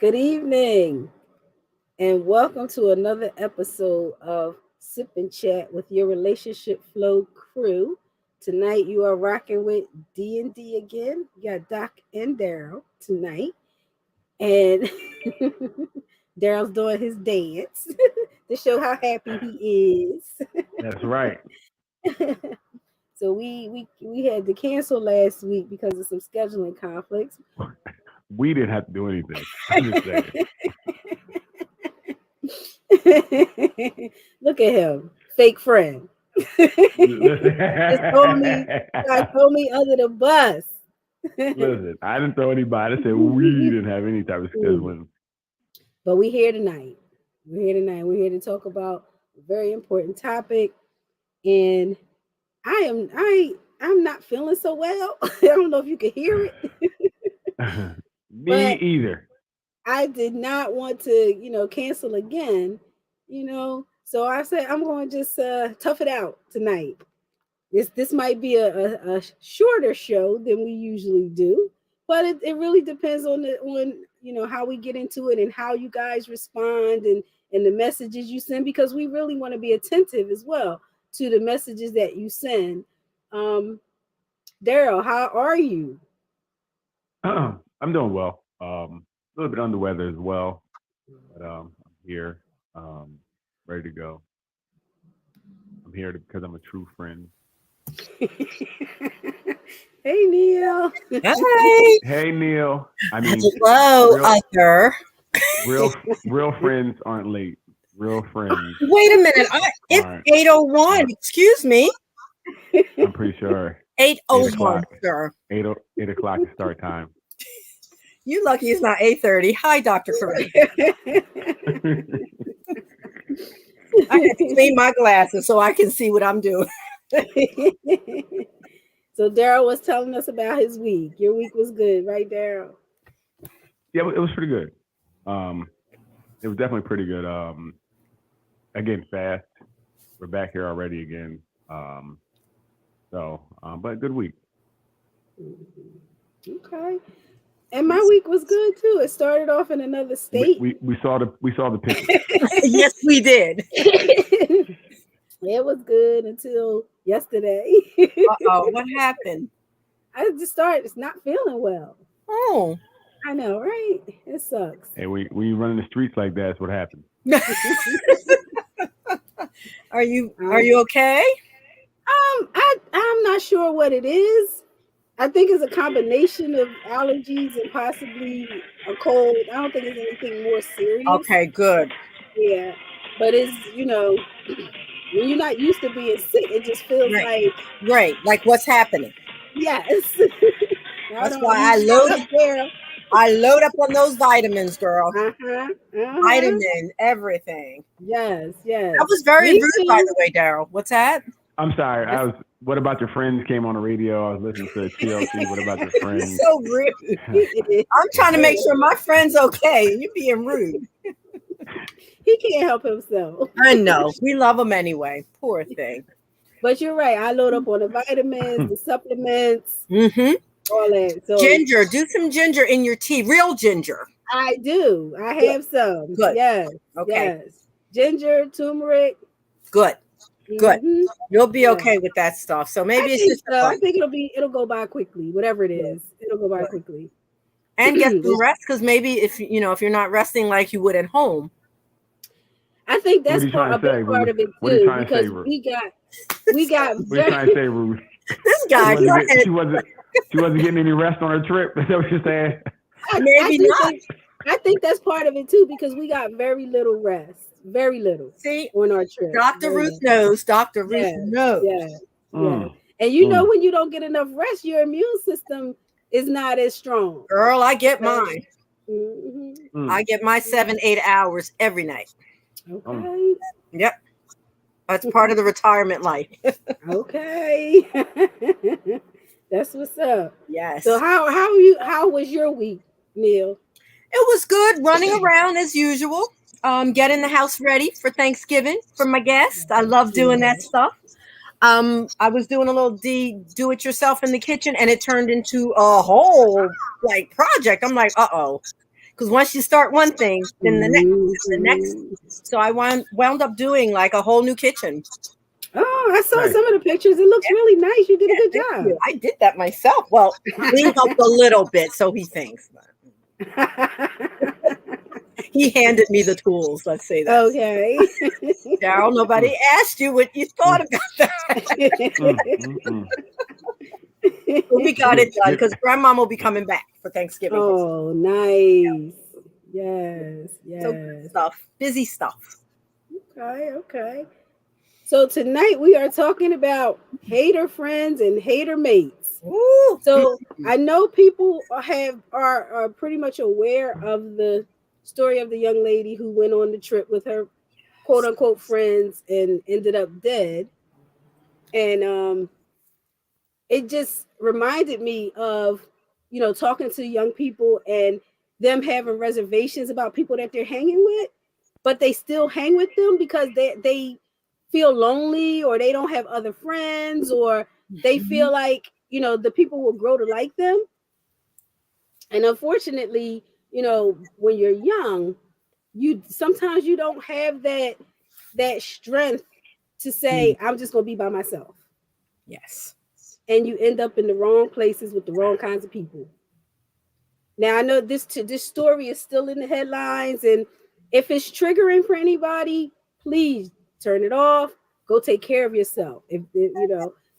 Good evening, and welcome to another episode of Sip and Chat with your relationship flow crew. Tonight you are rocking with D&D again. You got Doc and Daryl tonight, and Daryl's doing his dance to show how happy he is. That's right. So we had to cancel last week because of some scheduling conflicts. We didn't have to do anything. I'm just saying. Look at him, fake friend. Just throw me under the bus. Listen, I didn't throw anybody. I said we didn't have any type of scheduling. But we're here tonight. We're here to talk about a very important topic. And I'm not feeling so well. I don't know if you can hear it. Me either. I did not want to, cancel again, So I said I'm going to just tough it out tonight. This might be a shorter show than we usually do, but it really depends on how we get into it and how you guys respond and the messages you send, because we really want to be attentive as well to the messages that you send. Daryl, how are you? I'm doing well. A little bit under the weather as well, but I'm here, ready to go. I'm here because I'm a true friend. Hey, Neil. Hi. Hey, Neil. I mean, hello, other. Real friends aren't late. Real friends. Wait a minute. It's 8:01. Excuse me. I'm pretty sure. 8:01, sir. 8 o'clock is start time. You lucky it's not 8:30. Hi, Dr. Correct. I have to clean my glasses so I can see what I'm doing. So Daryl was telling us about his week. Your week was good, right, Daryl? Yeah, it was pretty good. It was definitely pretty good. Again, fast. We're back here already again. But good week. Okay. And my week was good too. It started off in another state. We saw the picture. Yes, we did. It was good until yesterday. What happened? I just started not feeling well. Oh, I know, right? It sucks. Hey, when you run in the streets like that, that's what happens. Are you okay? I'm not sure what it is. I think it's a combination of allergies and possibly a cold. I don't think it's anything more serious. Okay, good. Yeah, but it's when you're not used to being sick, it just feels like what's happening. Yes. That's why I load up on those vitamins, girl. Vitamin, everything. Yes. That was very rude, by the way, Daryl. What's that? I'm sorry. What about your friends came on the radio? I was listening to TLC. What about your friends? So rude. I'm trying to make sure my friend's okay. You're being rude. He can't help himself. I know. We love him anyway. Poor thing. But you're right. I load up on the vitamins, the supplements, all that. So ginger. Do some ginger in your tea. Real ginger. I do. I have some. Good. Yes. Okay. Yes. Ginger, turmeric. Good. Good. Mm-hmm. You'll be okay with that stuff. So maybe I think it'll go by quickly. Whatever it is, it'll go by quickly. And get some rest, because maybe if you're not resting like you would at home. I think that's a big part of it too, because we got. What are you trying to say, Ruth? This guy, she wasn't getting any rest on her trip. Is that what you're saying? Maybe not. I think that's part of it too, because we got very little rest. Very little. See, on our trip. Dr. Ruth knows. Dr. Ruth knows. Yeah. Yeah. And know when you don't get enough rest, your immune system is not as strong. Girl, I get mine. I get my 7-8 hours every night. Okay. Yep. That's part of the retirement life. Okay. That's what's up. Yes. So how was your week, Neil? It was good, running around as usual. Getting the house ready for Thanksgiving for my guests. I love doing that stuff. I was doing a little do it yourself in the kitchen, and it turned into a whole project. I'm like, Because once you start one thing, then the next. Mhm. So I wound up doing like a whole new kitchen. Oh, I saw Nice. some of the pictures. It looks really nice. You did a good Thank job. you. I did that myself. Well, he helped a little bit, so he thinks. He handed me the tools. Let's say that. Okay. Daryl, nobody asked you what you thought about that. But we got it done because Grandma will be coming back for Thanksgiving. Oh, nice. Yes, So yes. stuff, busy stuff. Okay, okay. So tonight we are talking about hater friends and hater mates. Ooh. So I know people are pretty much aware of the story of the young lady who went on the trip with her quote unquote friends and ended up dead. And it just reminded me of, talking to young people and them having reservations about people that they're hanging with, but they still hang with them because they feel lonely, or they don't have other friends, or they feel like, the people will grow to like them. And unfortunately, when you're young, you sometimes you don't have that strength to say, I'm just going to be by myself. Yes. And you end up in the wrong places with the wrong kinds of people. Now I know this story is still in the headlines, and if it's triggering for anybody, please turn it off. Go take care of yourself. If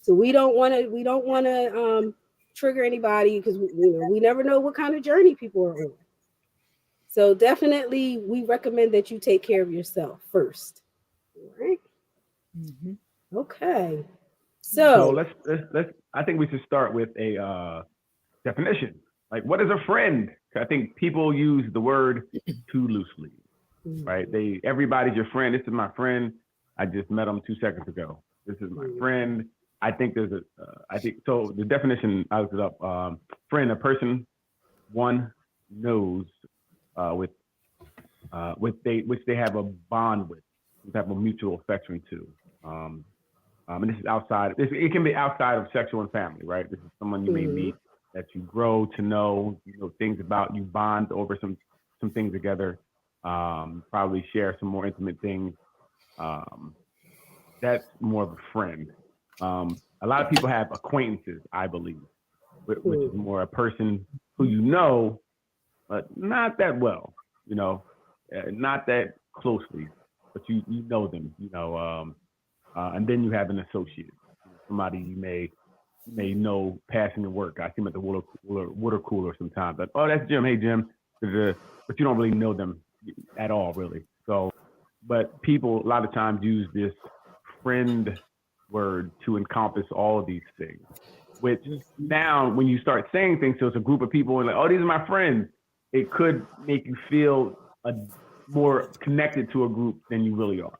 so we don't want to trigger anybody, because we never know what kind of journey people are on. So definitely we recommend that you take care of yourself first. All right. Mm-hmm. Okay. So let's I think we should start with a definition. Like, what is a friend? I think people use the word too loosely, right? Everybody's your friend. This is my friend. I just met him 2 seconds ago. This is my friend. I think there's so the definition, I looked it up. Friend, a person one knows which they have a bond with, which have a mutual affection to. And this is outside. It can be outside of sexual and family, right? This is someone you may meet that you grow to know. You know things about. You bond over some things together. Probably share some more intimate things. That's more of a friend. A lot of people have acquaintances, I believe, which is more a person who you know, but not that well. Not that closely, but you know them. And then you have an associate, somebody you may know passing the work. I see them at the water cooler sometimes. Like, oh, that's Jim. Hey, Jim. But you don't really know them at all, really. So, but people a lot of times use this friend word to encompass all of these things. Which now, when you start saying things, so it's a group of people and like, oh, these are my friends, it could make you feel more connected to a group than you really are,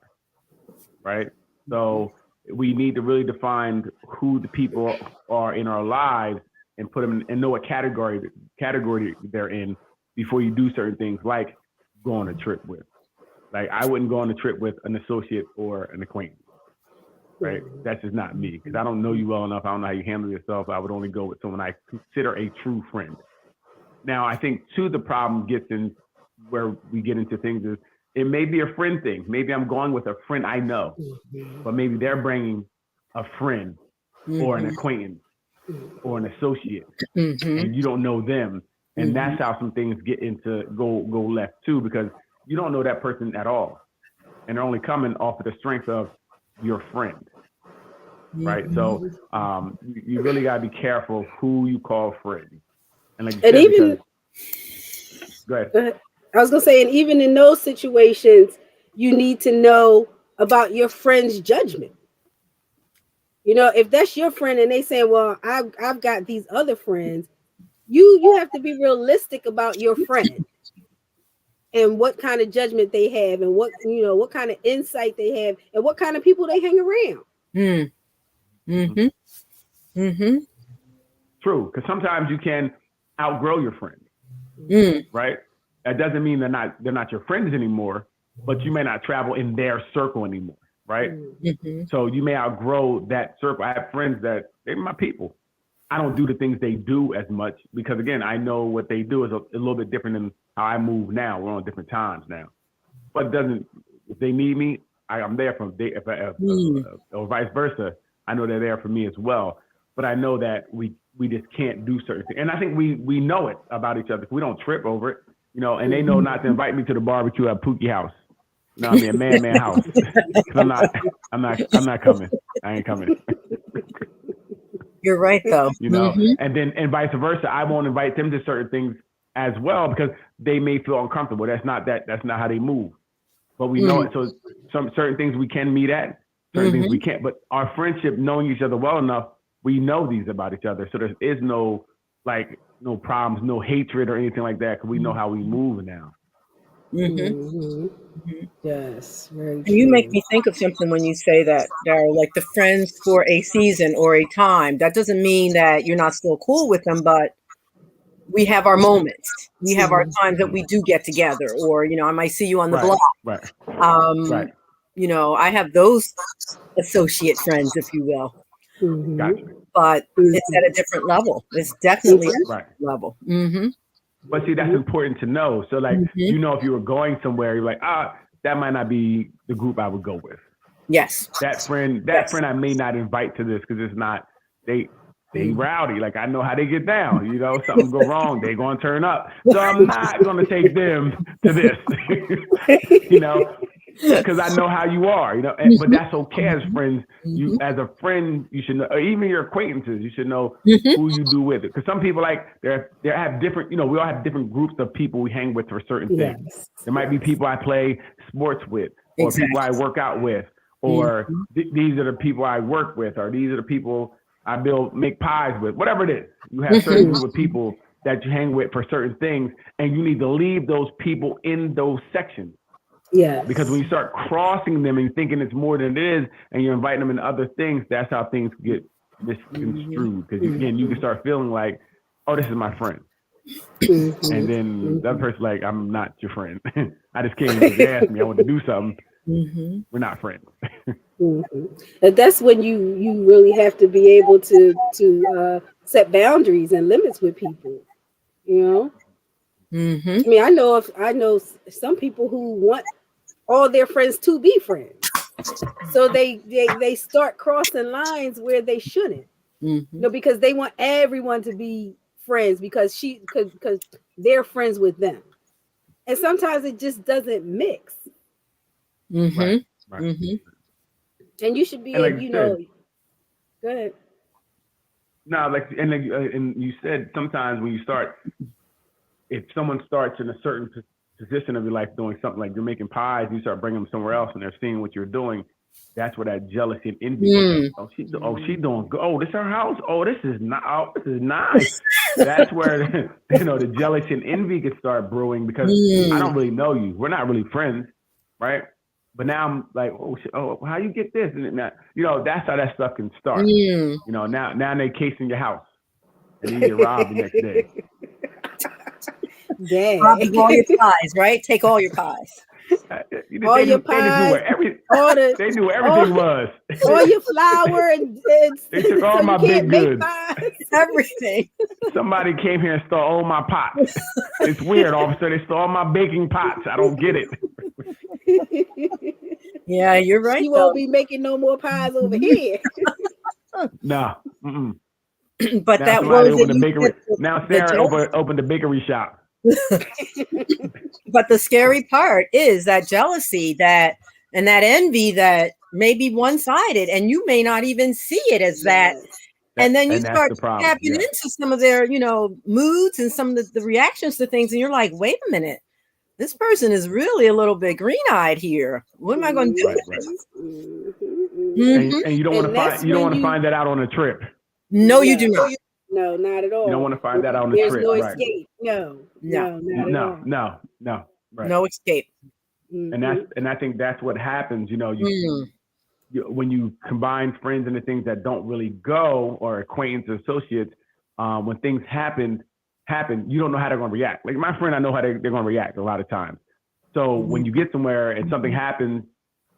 right? So we need to really define who the people are in our lives and put them and know what category they're in before you do certain things, like go on a trip with. Like, I wouldn't go on a trip with an associate or an acquaintance, right? That's just not me, because I don't know you well enough. I don't know how you handle yourself. I would only go with someone I consider a true friend. Now, I think too, the problem gets in where we get into things is, it may be a friend thing. Maybe I'm going with a friend I know, but maybe they're bringing a friend or an acquaintance or an associate, and you don't know them. And that's how some things go left too, because you don't know that person at all. And they're only coming off of the strength of your friend, right? So you really got to be careful who you call friend. And like you said, even, go ahead. I was going to say, and even in those situations, you need to know about your friend's judgment. If that's your friend and they say, well, I've got these other friends, you have to be realistic about your friend and what kind of judgment they have, and what kind of insight they have, and what kind of people they hang around. True, because sometimes you can outgrow your friends, right? That doesn't mean they're not your friends anymore, but you may not travel in their circle anymore, right? So you may outgrow that circle. I have friends that they're my people, I don't do the things they do as much because again, I know what they do is a little bit different than how I move now. We're on different times now, but it doesn't. If they need me, I'm there for them. Or vice versa. I know they're there for me as well. But I know that we just can't do certain things, and I think we know it about each other. We don't trip over it, you know. And they know not to invite me to the barbecue at Pookie House. You know what I mean? A man house. Because I'm not coming. I ain't coming. You're right, though. You know, and vice versa. I won't invite them to certain things as well because they may feel uncomfortable. That's not how they move. But we know it. So some certain things we can meet at, certain things we can't. But our friendship, knowing each other well enough, we know these about each other. So there is no problems, no hatred or anything like that because we know how we move now. Yes, very And true. you make me think of something when you say that, Daryl, like the friends for a season or a time. That doesn't mean that you're not still cool with them, but we have our moments. We have our times that we do get together, or, you know, I might see you on the block. Right. You know, I have those associate friends, if you will. Gotcha. But it's at a different level. It's definitely at a different level. But see, that's important to know. So like, you know, if you were going somewhere, you're like, that might not be the group I would go with. Yes. That friend I may not invite to this because it's not, they rowdy. Like I know how they get down, you know, something go wrong, they going to turn up. So I'm not going to take them to this, you know, because I know how you are, you know, but that's okay as friends. You, as a friend, you should know, or even your acquaintances, you should know who you do with it. Because some people they have different, you know, we all have different groups of people we hang with for certain things. There might be people I play sports with, or people I work out with, or these are the people I work with, or these are the people I make pies with, whatever it is. You have certain group of people that you hang with for certain things, and you need to leave those people in those sections. Yes. Because when you start crossing them and thinking it's more than it is, and you're inviting them into other things, that's how things get misconstrued. Because again, you can start feeling like, oh, this is my friend. And then the other person's like, I'm not your friend. I just came because they asked me, I want to do something. We're not friends. And that's when you really have to be able to set boundaries and limits with people, you know. I mean, I know some people who want all their friends to be friends, so they start crossing lines where they shouldn't, you know, because they want everyone to be friends because they're friends with them, and sometimes it just doesn't mix. Right. And you should be, like you know. Go ahead. No, and you said sometimes when you start, if someone starts in a certain position of your life doing something like you're making pies, you start bringing them somewhere else and they're seeing what you're doing, that's where that jealousy and envy. She doing good. Oh, this is her house. Oh, this is not. Oh, this is nice. That's where you know the jealousy and envy can start brewing because I don't really know you. We're not really friends, right? But now I'm like, how you get this and that? You know, that's how that stuff can start. You know, now they casing your house and you get robbed the next day. Dang. Rob all your pies, right? Take all your pies. All your pies. They knew where everything was. All your flour and they took all my big goods. Everything. Somebody came here and stole all my pots. It's weird. All of a sudden, they stole all my baking pots. I don't get it. Yeah, you're right. You won't be making no more pies over here. No. But now that was opened the bakery. Now Sarah opened the bakery shop. But the scary part is that jealousy and that envy that may be one-sided, and you may not even see it as that. And then you start tapping into some of their, you know, moods and some of the reactions to things, and you're like, wait a minute, this person is really a little bit green-eyed here. What am I going to do with this? And you don't want to find that out on a trip. No, you do not. No, not at all. You don't want to find that out on the trip. There's no escape. No. Right. No escape. And I think that's what happens. You know, when you combine friends and the things that don't really go, or acquaintances, associates, when things happen, you don't know how they're going to react. Like my friend, I know how they're going to react a lot of times. So when you get somewhere and something happens,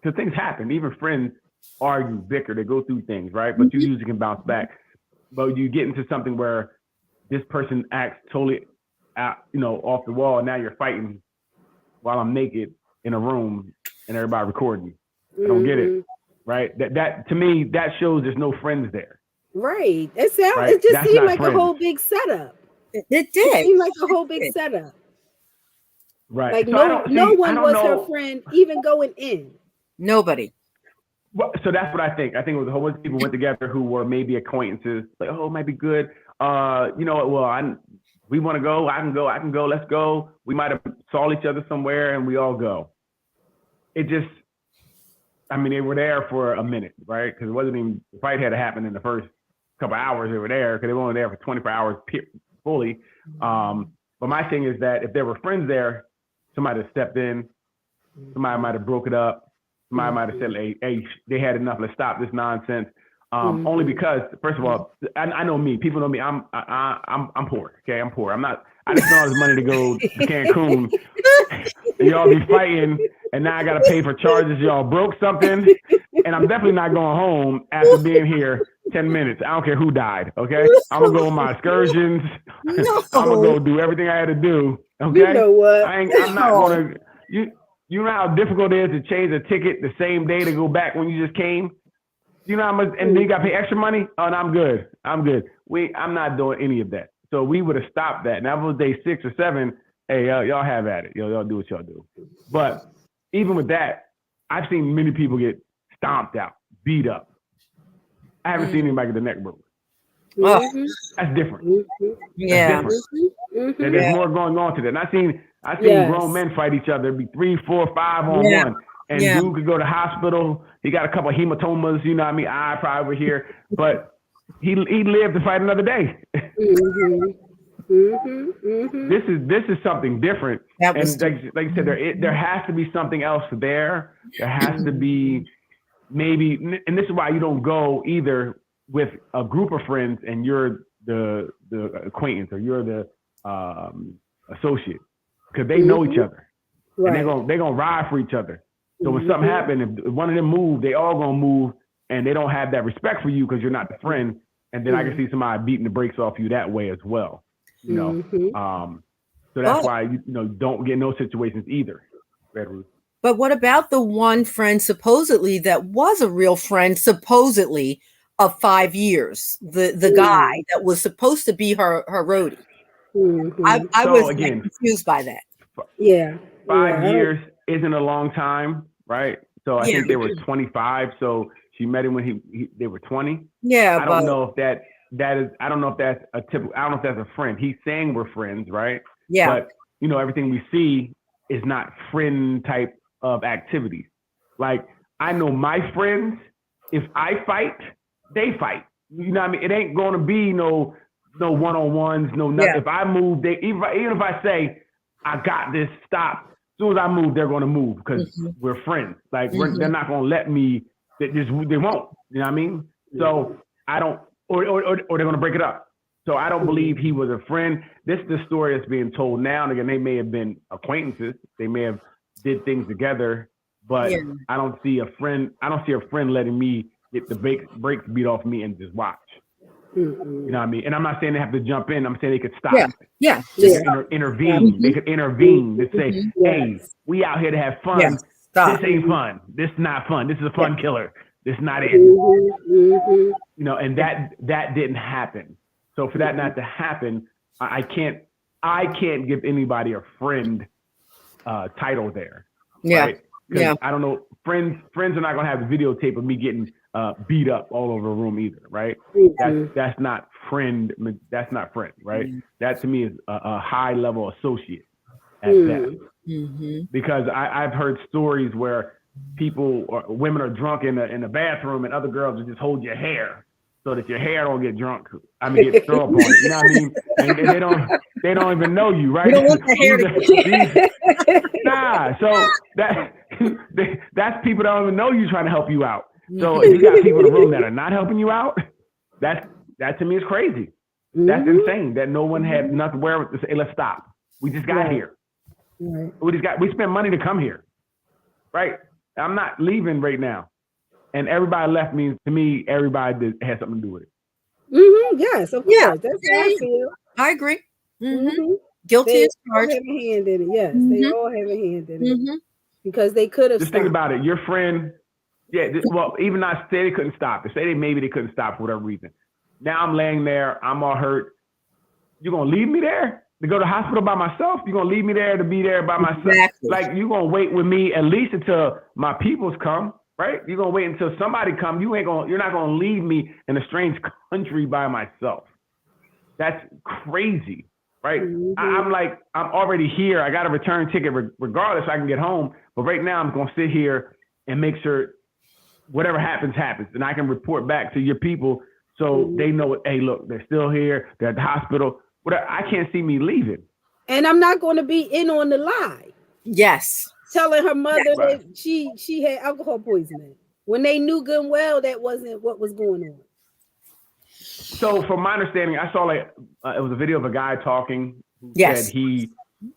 because things happen, even friends argue, bicker, they go through things, right? But you usually can bounce back. but you get into something where this person acts totally out, off the wall, and now you're fighting while I'm naked in a room and everybody recording. I don't get it, right? That to me, that shows there's no friends there. Right. It just seemed like friends. A whole big setup. It did. It seemed like a whole big setup. Right. Like so no one was her friend even going in. Nobody. Well, so that's what I think. I think it was a whole bunch of people went together who were maybe acquaintances. Like, oh, it might be good. We want to go. I can go. Let's go. We might have saw each other somewhere and we all go. It just, they were there for a minute, right? Because it wasn't even, the fight had to happen in the first couple hours they were there, because they were only there for 24 hours fully. But my thing is that if there were friends there, somebody have stepped in, somebody might have broke it up, somebody might have said, hey, they had enough, let's stop this nonsense. Only because, first of all, I know me. People know me. I'm poor. Okay, I'm poor. I just spent all this money to go to Cancun. And y'all be fighting, and now I got to pay for charges. Y'all broke something, and I'm definitely not going home after being here 10 minutes. I don't care who died. Okay, I'm gonna go on my excursions. No. I'm gonna go do everything I had to do. Okay, you know what? I'm not gonna. You know how difficult it is to change a ticket the same day to go back when you just came. You know how much, and then you got to pay extra money? Oh, and I'm good. I'm not doing any of that. So we would have stopped that. Now, if it was day 6 or 7, hey, y'all have at it. Y'all do what y'all do. But even with that, I've seen many people get stomped out, beat up. I haven't seen anybody get the neck broken. Mm-hmm. That's different. Yeah. That's different. There's more going on to that. And I've seen grown men fight each other, be 3, 4, 5 on one. And dude could go to hospital. He got a couple of hematomas, eye probably over here. But he lived to fight another day. This is something different. And like you said, there has to be something else there. There has to be maybe, and this is why you don't go either with a group of friends and you're the acquaintance or you're the associate, because they know each other. Right. And they're gonna ride for each other. So when something happens, if one of them move, they all gonna move, and they don't have that respect for you because you're not the friend. And then I can see somebody beating the brakes off you that way as well. So that's why you don't get no situations either. Red Ruth. But what about the one friend supposedly that was a real friend, supposedly of 5 years? The guy that was supposed to be her roadie. I was confused by that. Yeah. 5 years isn't a long time, right? So I think they were 25. So she met him when they were 20. Yeah. I don't know if that is. I don't know if that's a typical. I don't know if that's a friend. He's saying we're friends, right? Yeah. But everything we see is not friend type of activities. Like, I know my friends, if I fight, they fight. You know what I mean? It ain't going to be no one-on-ones, no nothing. Yeah. If I move, even if I say, I got this, stop. As soon as I move, they're going to move because we're friends. Like, they're not going to let me, they won't. You know what I mean? So I don't, or they're going to break it up. So I don't believe he was a friend. This is the story that's being told now. And again, they may have been acquaintances. They may have did things together, but I don't see a friend. I don't see a friend letting me get the brakes beat off me and just watch. You know what I mean? And I'm not saying they have to jump in. I'm saying they could stop. Yeah. They could intervene. They could intervene to say, hey, we out here to have fun. This ain't fun. This is not fun. This is a fun killer. This is not it. And that didn't happen. So for that not to happen, I can't give anybody a friend title there. Yeah. Right? Yeah. I don't know. Friends are not gonna have the videotape of me getting beat up all over a room either, right? That's not friend. That's not friend, right? That to me is a high level associate at that. Because I've heard stories where women are drunk in the bathroom and other girls will just hold your hair so that your hair don't get drunk. Get thrown up on it. You know what I mean? And they don't even know you, right? You don't want the hair to Nah. So that's people that don't even know you trying to help you out. So if you got people in the room that are not helping you out, that to me is crazy. That's insane that no one had nothing where to say, let's stop. We just got here. We spent money to come here. Right? I'm not leaving right now. And everybody left means to me, everybody had something to do with it. Yes, of course. That's how I feel. I agree. Guilty They as all charged. have a hand in it. Yes, they all have a hand in it because they could have. Just think about it. Your friend, well, even not say they couldn't stop. Say maybe they couldn't stop for whatever reason. Now I'm laying there. I'm all hurt. You're gonna leave me there to go to the hospital by myself? You're gonna leave me there to be there by myself? Exactly. Like you're gonna wait with me at least until my peoples come, right? You're gonna wait until somebody come. You're not gonna leave me in a strange country by myself. That's crazy, right? I'm already here. I got a return ticket regardless. I can get home. But right now I'm gonna sit here and make sure whatever happens, and I can report back to your people so they know, hey, look, they're still here. They're at the hospital. Whatever. I can't see me leaving. And I'm not going to be in on the lie. Yes. Telling her mother that she had alcohol poisoning when they knew good and well that wasn't what was going on. So from my understanding, I saw it was a video of a guy talking who said he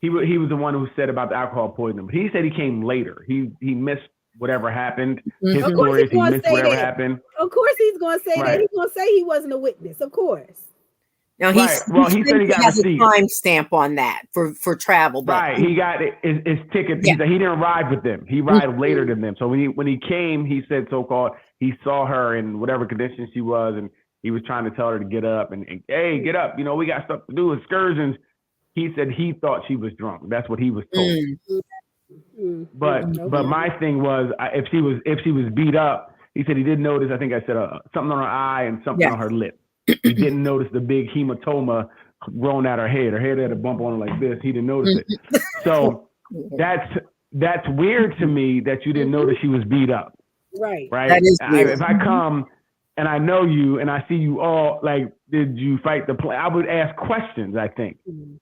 was the one who said about the alcohol poisoning. But he said he came later. He missed whatever happened. His story is he missed whatever happened. Of course he's going to say that. He's going to say he wasn't a witness. Of course. Now he said he has a time stamp on that for travel. But he got his ticket. He said he didn't arrive with them. He arrived later than them. So when he came, he said so-called he saw her in whatever condition she was, and he was trying to tell her to get up and hey, get up. We got stuff to do, excursions. He said he thought she was drunk. That's what he was told. But my thing was if she was beat up, he said he didn't notice. I think I said something on her eye and something on her lip. He didn't notice the big hematoma growing out her head. Her head had a bump on it like this. He didn't notice it. So that's weird to me that you didn't notice she was beat up. Right. That is weird. If I come and I know you and I see you all, like, did you fight the play? I would ask questions, I think.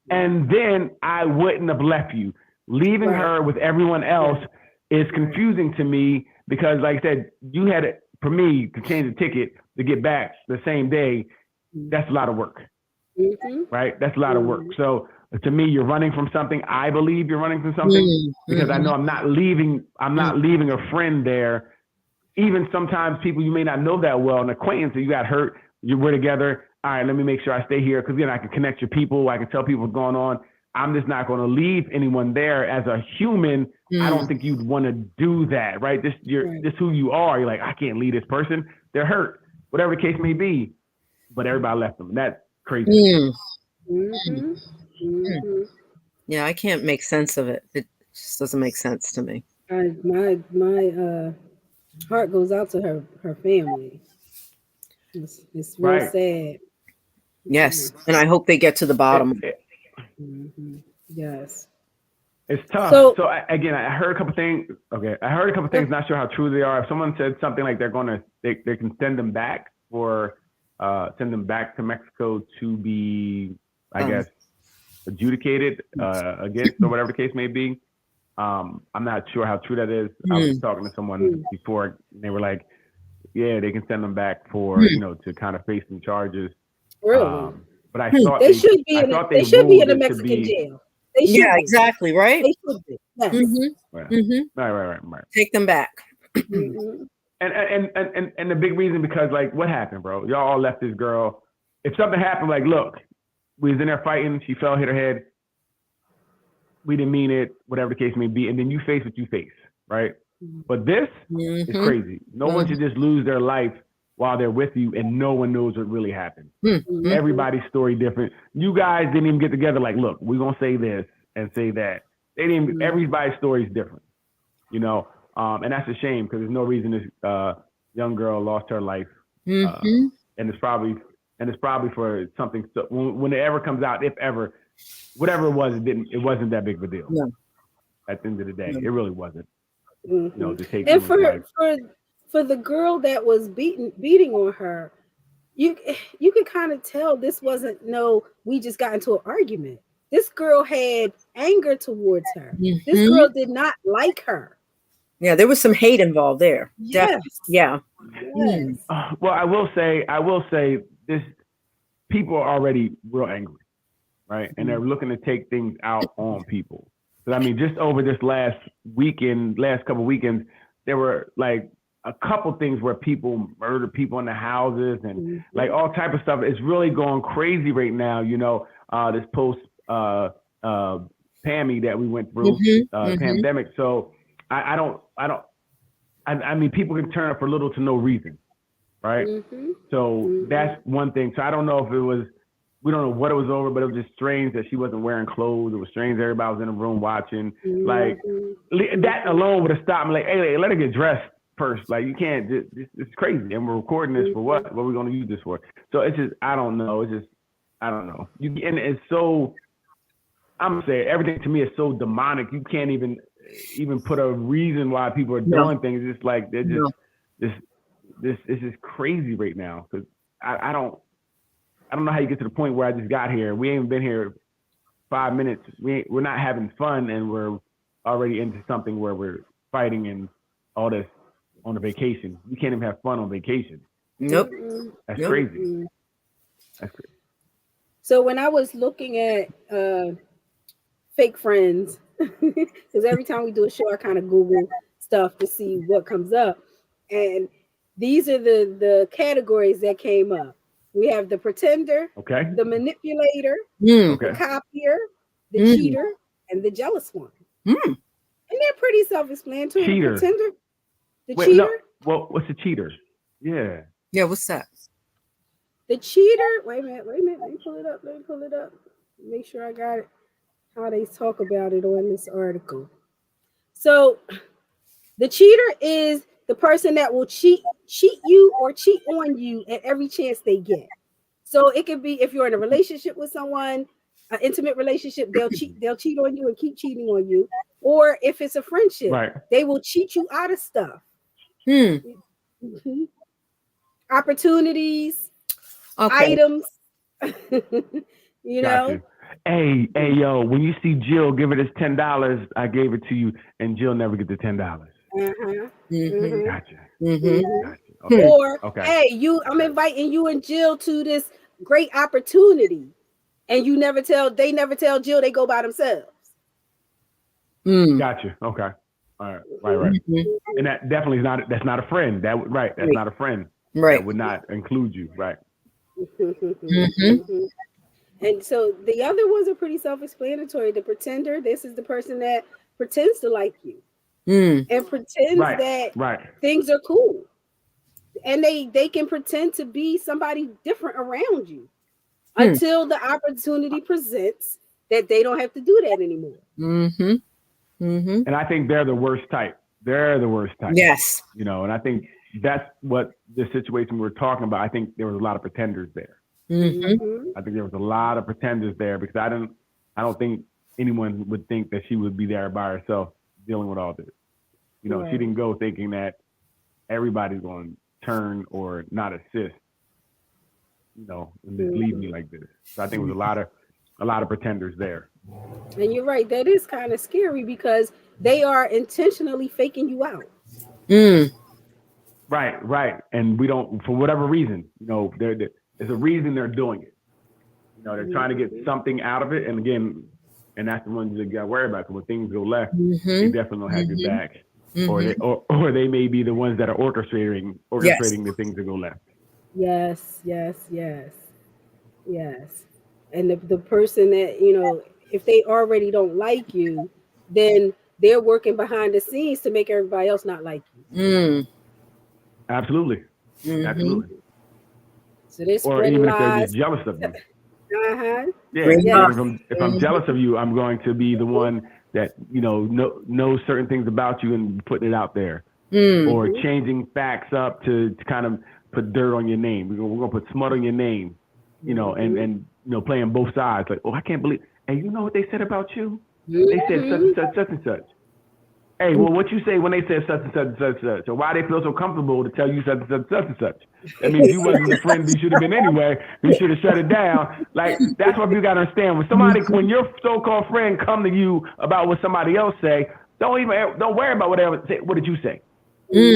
And then I wouldn't have left you. Leaving her with everyone else is confusing to me because, like I said, you had it for me to change the ticket to get back the same day. That's a lot of work, right? That's a lot of work. So to me, you're running from something. I believe you're running from something because I know I'm not leaving a friend there. Even sometimes people you may not know that well, an acquaintance, you got hurt, we're together. All right, let me make sure I stay here because then I can connect your people. I can tell people what's going on. I'm just not going to leave anyone there. As a human, I don't think you'd want to do that, right? This who you are. You're like, I can't leave this person. They're hurt, whatever the case may be. But everybody left them. That's crazy. Yeah, I can't make sense of it. It just doesn't make sense to me. My heart goes out to her family. It's real sad. Yes, and I hope they get to the bottom. Yes. It's tough. So again, I heard a couple things. Okay, I heard a couple things. Not sure how true they are. If someone said something like they can send them back send them back to Mexico to be, I guess, adjudicated against or whatever the case may be. I'm not sure how true that is. I was talking to someone before, and they were like, "Yeah, they can send them back for to kind of face some charges." Really? But I thought they should be in a Mexican jail. Exactly, right? They should be. Yes. Right. Take them back. And the big reason because, like, what happened, bro? Y'all all left this girl. If something happened, like, look, we was in there fighting. She fell, hit her head. We didn't mean it, whatever the case may be. And then you face what you face, right? But this is crazy. No one should just lose their life while they're with you and no one knows what really happened. Everybody's story different. You guys didn't even get together like, look, we're going to say this and say that. They didn't. Everybody's story is different, and that's a shame because there's no reason this young girl lost her life. And it's probably for something. So when it ever comes out, if ever, whatever it was, it wasn't that big of a deal. No. At the end of the day, it really wasn't. To take and for the girl that was beating on her, you could kind of tell this wasn't we just got into an argument. This girl had anger towards her. This girl did not like her. Yeah, there was some hate involved there. Yes. Yeah. Yes. Well, I will say this: people are already real angry, right? And they're looking to take things out on people. But I mean, just over this last couple weekends, there were like a couple things where people murder people in the houses and like all type of stuff. It's really going crazy right now. You know, this post Pammy that we went through pandemic. So I mean, people can turn up for little to no reason, right? So that's one thing. So I don't know if it was, we don't know what it was over, but it was just strange that she wasn't wearing clothes. It was strange everybody was in the room watching. Like that alone would have stopped me. Like, hey, let her get dressed first. Like, you can't just, it's crazy. And we're recording this for what? What are we going to use this for? So it's just, I don't know. It's just, I don't know. And it's so, I'm gonna say everything to me is so demonic. You can't even put a reason why people are doing things. It's like they're just this is just crazy right now. Because I don't know how you get to the point where I just got here. We ain't been here 5 minutes. We're not having fun, and we're already into something where we're fighting and all this on a vacation. You can't even have fun on vacation. Nope. That's crazy. That's crazy. So when I was looking at fake friends, because every time we do a show, I kind of Google stuff to see what comes up. And these are the categories that came up. We have the pretender, the manipulator, the copier, the cheater, and the jealous one. And they're pretty self-explanatory. Cheater. The pretender, the cheater. No. Well, what's the cheater? Yeah. Yeah, what's that? The cheater. Wait a minute. Let me pull it up. Make sure I got it. How they talk about it on this article. So the cheater is the person that will cheat you or cheat on you at every chance they get. So it could be if you're in a relationship with someone, an intimate relationship, they'll cheat on you and keep cheating on you. Or if it's a friendship, they will cheat you out of stuff. Opportunities, items. You know. Hey, yo, when you see Jill give her this $10, I gave it to you, and Jill never get the $10. Gotcha. Okay. Or hey, I'm inviting you and Jill to this great opportunity, and they never tell Jill, they go by themselves. Gotcha. Okay. All right. And that definitely that's not a friend. That's not a friend. Right. That would not include you. Right. And so the other ones are pretty self-explanatory. The pretender, this is the person that pretends to like you and pretends that things are cool. And they can pretend to be somebody different around you until the opportunity presents that they don't have to do that anymore. And I think they're the worst type. Yes. You know, and I think that's what the situation we're talking about. I think there was a lot of pretenders there. I think there was a lot of pretenders there because I don't think anyone would think that she would be there by herself dealing with all this. You know, she didn't go thinking that everybody's going to turn or not assist, you know, and just leave me like this. So I think it was a lot of pretenders there. And you're right. That is kind of scary because they are intentionally faking you out. Right. And we don't, for whatever reason, you know, there's a reason they're doing it. You know, they're trying to get something out of it. And again, and that's the ones you got to worry about. Because when things go left, they definitely don't have your back. Or they may be the ones that are orchestrating the things that go left. Yes. And the person that, you know, if they already don't like you, then they're working behind the scenes to make everybody else not like you. Absolutely. So this or even if they're just jealous of you. If I'm jealous of you, I'm going to be the one that, you know, knows certain things about you and putting it out there. Or changing facts up to kind of put dirt on your name. We're going to put smut on your name, you know, and you know, playing both sides. Like, oh, I can't believe, hey, you know what they said about you? They said such and such. Hey, well, what you say when they said such and such and such and such? Or why they feel so comfortable to tell you such and such and such and such? That means you wasn't the friend you should have been anyway. You should have shut it down. Like, that's what you got to understand. When your so-called friend come to you about what somebody else say, don't worry about whatever. What did you say?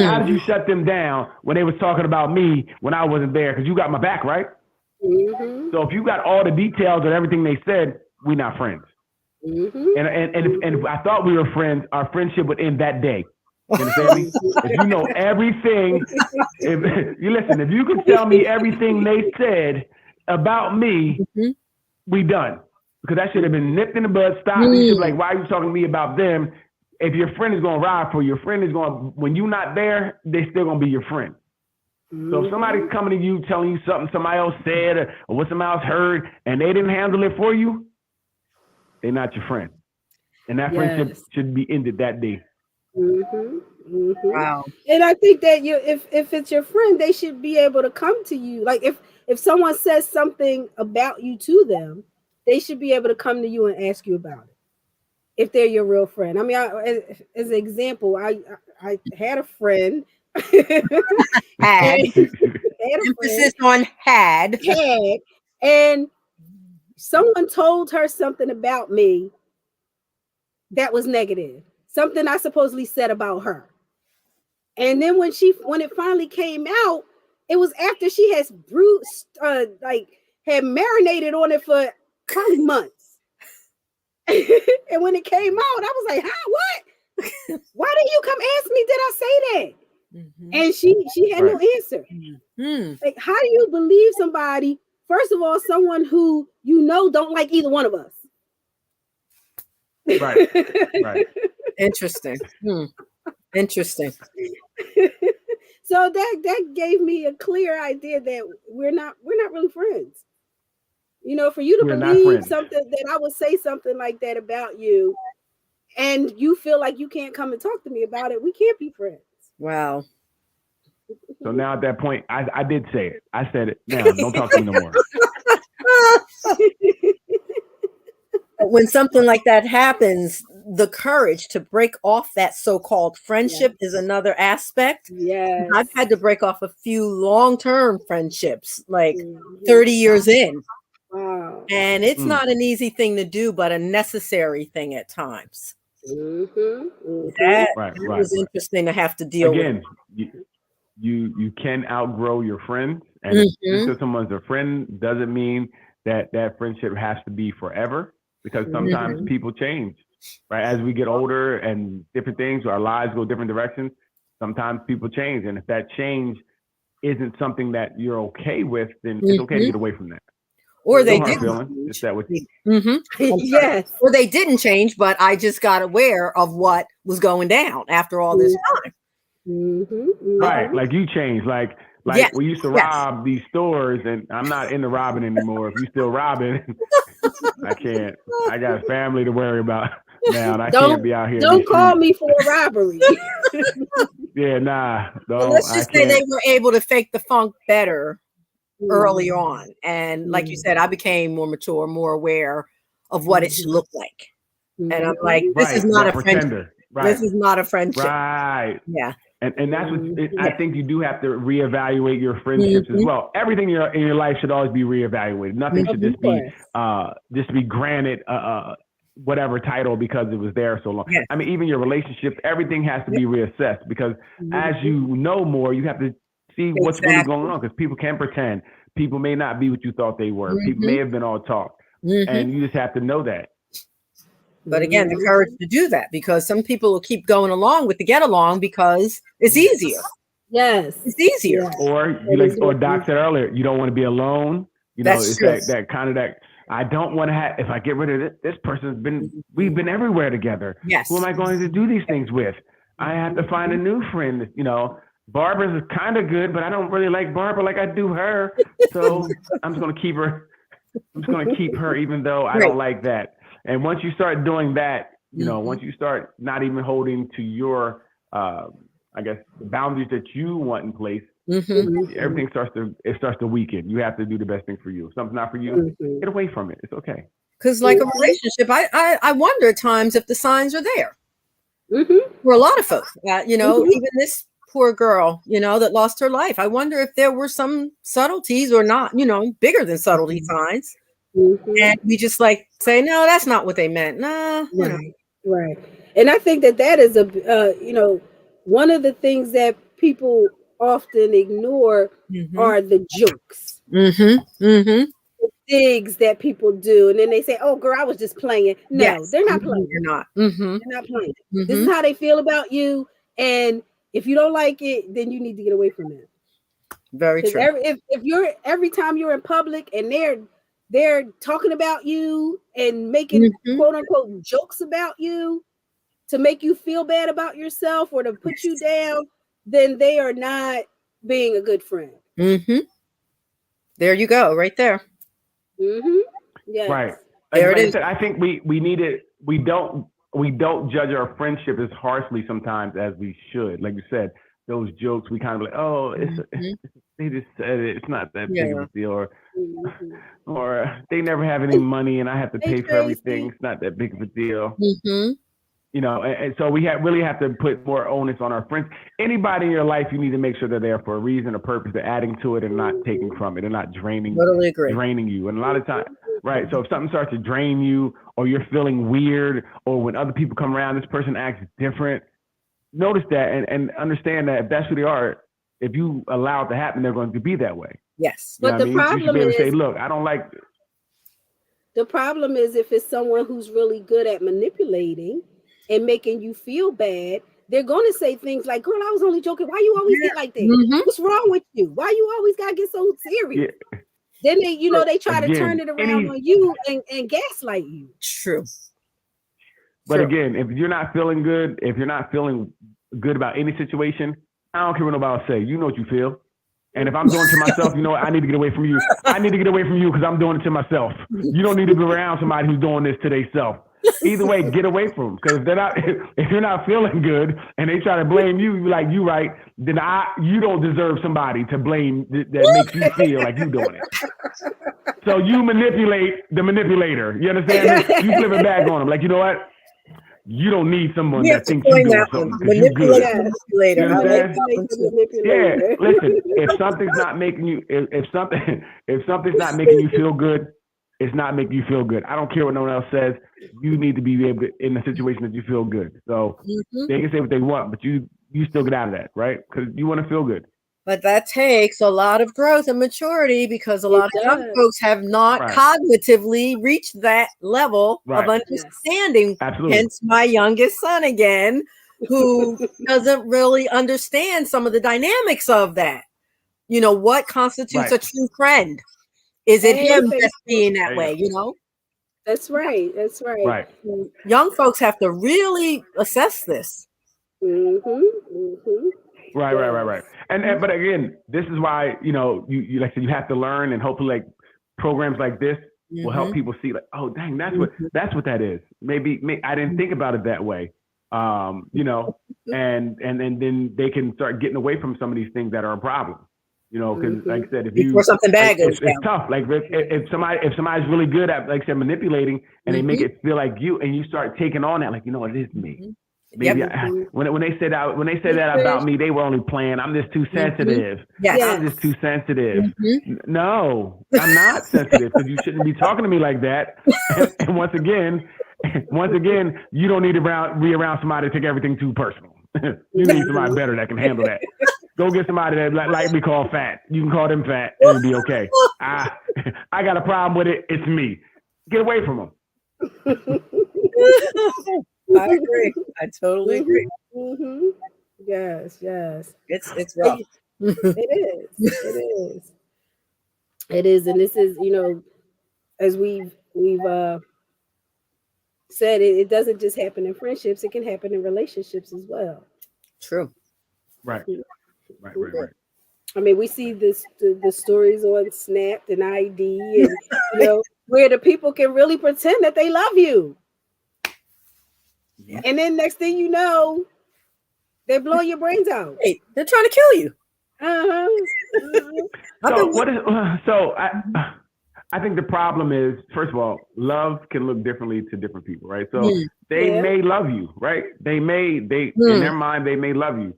How did you shut them down when they was talking about me when I wasn't there? Because you got my back, right? So if you got all the details of everything they said, we're not friends. And if I thought we were friends, our friendship would end that day. You understand me? If you know everything, if you could tell me everything they said about me, we done. Because that should have been nipped in the bud, stopped. You should be like, why are you talking to me about them? If your friend is going to ride for you, your friend is going, when you're not there, they're still going to be your friend. So if somebody's coming to you, telling you something somebody else said or what somebody else heard, and they didn't handle it for you, they're not your friend. And that friendship should be ended that day. Wow. And I think that if it's your friend, they should be able to come to you. Like if someone says something about you to them, they should be able to come to you and ask you about it. If they're your real friend. I mean, as an example, I had a friend. Had emphasis on had, and someone told her something about me that was negative, something I supposedly said about her. And then when it finally came out, it was after she has had marinated on it for probably months. And when it came out, I was like, what? Why didn't you come ask me? Did I say that? And she had no answer. Like, how do you believe somebody? First of all, someone who don't like either one of us. Right. Interesting. Interesting. So that gave me a clear idea that we're not really friends. For you to believe something, that I would say something like that about you, and you feel like you can't come and talk to me about it, we can't be friends. Wow. So now at that point, I did say it. I said it. Now don't talk to me no more. When something like that happens, the courage to break off that so-called friendship is another aspect. Yes. I've had to break off a few long-term friendships, like 30 years in. Wow. And it's not an easy thing to do, but a necessary thing at times. That was interesting to have to deal with. Again, you can outgrow your friends. And just because someone's a friend doesn't mean that friendship has to be forever, because sometimes people change, right? As we get older and different things, our lives go different directions, sometimes people change. And if that change isn't something that you're okay with, then it's okay to get away from that. Or they didn't. Is that what yes. Or they didn't change, but I just got aware of what was going down after all this time. Right. Like you changed. Like we used to rob these stores, and I'm not into robbing anymore. If you still robbing, I can't. I got a family to worry about now, and I can't be out here. Don't call me for a robbery. Yeah, nah. Well, let's just say they were able to fake the funk better early on. And like you said, I became more mature, more aware of what it should look like. And I'm like, this is not a friendship. This is not a friendship. Right. Yeah. And that's what I think you do have to reevaluate your friendships as well. Everything in your life should always be reevaluated. Nothing should just be granted whatever title because it was there so long. Yes. I mean, even your relationships, everything has to be reassessed, because as you know more, you have to see what's really going on, because people can pretend. People may not be what you thought they were. People may have been all talk. And you just have to know that. But again, the courage to do that, because some people will keep going along with the get along because it's easier. Yes. It's easier. Yes. Or Doc said earlier, you don't want to be alone. It's that kind of that. I don't want to have, if I get rid of this person, we've been everywhere together. Yes. Who am I going to do these things with? I have to find a new friend. Barbara's is kind of good, but I don't really like Barbara like I do her. So I'm just going to keep her. I'm just going to keep her, even though I don't like that. And once you start doing that, once you start not even holding to your, I guess, the boundaries that you want in place, everything starts to weaken. You have to do the best thing for you. If something's not for you, get away from it. It's okay. Because like a relationship, I wonder at times if the signs are there for a lot of folks. Even this poor girl, that lost her life. I wonder if there were some subtleties or not, bigger than subtlety signs. And we just say, no, that's not what they meant. No. Right. And I think that is one of the things that people often ignore are the jokes. The digs that people do. And then they say, oh, girl, I was just playing. No, they're not playing. You're not. They're not playing. This is how they feel about you. And if you don't like it, then you need to get away from them. Very true. If you're every time you're in public and they're talking about you and making quote unquote jokes about you to make you feel bad about yourself or to put you down, then they are not being a good friend. There you go, right there. Yes. Right. There it is. I think we need it. We don't judge our friendship as harshly sometimes as we should. Like you said, those jokes, we kind of like, oh, they just said it. It's not that big of a deal, or they never have any money and I have to pay for everything. It's not that big of a deal. You know, and so we really have to put more onus on our friends. Anybody in your life, you need to make sure they're there for a reason, a purpose. They're adding to it and not taking from it and not draining you. And a lot of times, right. So if something starts to drain you or you're feeling weird or when other people come around, this person acts different, notice that and understand that if that's who they are, if you allow it to happen, they're going to be that way. Yes. But the problem you should be able to say, look, I don't like this. The problem is if it's someone who's really good at manipulating and making you feel bad, they're going to say things like, girl, I was only joking. Why you always get like that? What's wrong with you? Why you always got to get so serious? Then they, they try to turn it around on you and gaslight you. True. But again, if you're not feeling good, if you're not feeling good about any situation, I don't care what nobody say. You know what you feel. And if I'm doing it to myself, you know what? I need to get away from you. I need to get away from you because I'm doing it to myself. You don't need to be around somebody who's doing this to themselves. Either way, get away from them. Because if you're not feeling good and they try to blame you, you're like, you right, then you don't deserve somebody to blame that makes you feel like you're doing it. So you manipulate the manipulator. You understand me? You flip it back on them. Like, you know what? You don't need someone that thinks you're doing something because you're good. Manipulator. You understand? Yeah. Listen, if something's not making you, if something's not making you feel good, it's not making you feel good. I don't care what no one else says. You need to be able to, in a situation that you feel good. So they can say what they want, but you still get out of that, right? Because you want to feel good. But that takes a lot of growth and maturity because a lot of young folks have not cognitively reached that level of understanding. Absolutely. Hence my youngest son again, who doesn't really understand some of the dynamics of that. You know, what constitutes a true friend? Is it him just being that way, you know? That's right. That's right. Right. Young folks have to really assess this. Right. And but again, this is why, you like I said, you have to learn, and hopefully like programs like this will help people see like, oh dang, that's what that is. Maybe I didn't think about it that way. And then they can start getting away from some of these things that are a problem. Because like I said, before something bad goes down, it's tough. Like if somebody's really good at, like I said, manipulating, and they make it feel like you, and you start taking on that, like, it is me. Maybe when they said that about me, they were only playing. I'm just too sensitive. I'm just too sensitive. No, I'm not sensitive because you shouldn't be talking to me like that. And once again, you don't need to be around somebody to take everything too personal. You need somebody better that can handle that. Go get somebody that like we call fat. You can call them fat and it'll be okay. I got a problem with it. It's me. Get away from them. I agree. I totally agree. Yes. It's rough. It is, and this is, as we've said, it doesn't just happen in friendships; it can happen in relationships as well. True. Right. I mean, we see the stories on Snap and ID, and where the people can really pretend that they love you. Yeah. And then next thing you know, they're blowing your brains out. Hey, they're trying to kill you. I think the problem is, first of all, love can look differently to different people, right? So they may love you, right? In their mind, they may love you.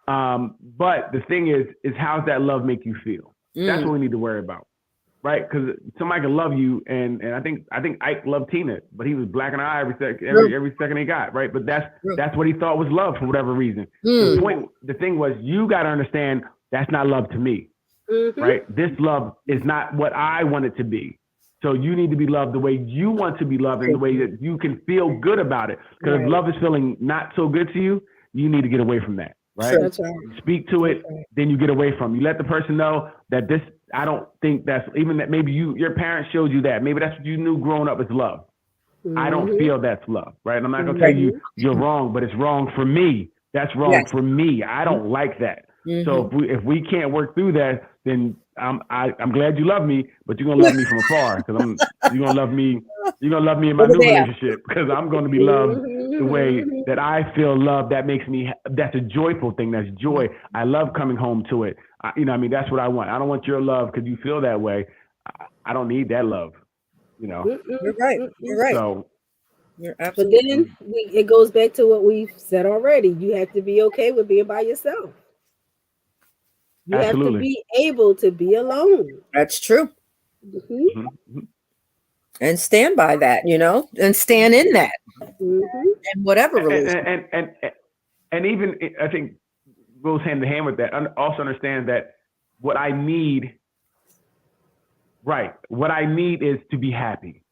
But the thing is how's that love make you feel? That's what we need to worry about. Right, because somebody can love you, and I think Ike loved Tina, but he was blacking her eye every second he got, right. But that's what he thought was love for whatever reason. The thing was, you got to understand that's not love to me, right? This love is not what I want it to be. So you need to be loved the way you want to be loved, and the way that you can feel good about it. Because if love is feeling not so good to you, you need to get away from that, right? That's right. Speak to it, then you get away from it. You let the person know that this, I don't think that's, even that maybe your parents showed you that. Maybe that's what you knew growing up as love. I don't feel that's love, right? I'm not going to tell you you're wrong, but it's wrong for me. That's wrong for me. I don't like that. So if we can't work through that, then I'm glad you love me, but you're gonna love me from afar because you're gonna love me in my new relationship because I'm gonna be loved the way that I feel loved. That makes me, that's a joyful thing. That's joy. I love coming home to it. That's what I want. I don't want your love because you feel that way. I don't need that love. You're right. You're right. So you're absolutely. But then it goes back to what we've said already. You have to be okay with being by yourself. You have to be able to be alone. That's true. And stand by that, and stand in that. And whatever relationship. And even I think goes hand in hand with that. Also understand that what I need is to be happy.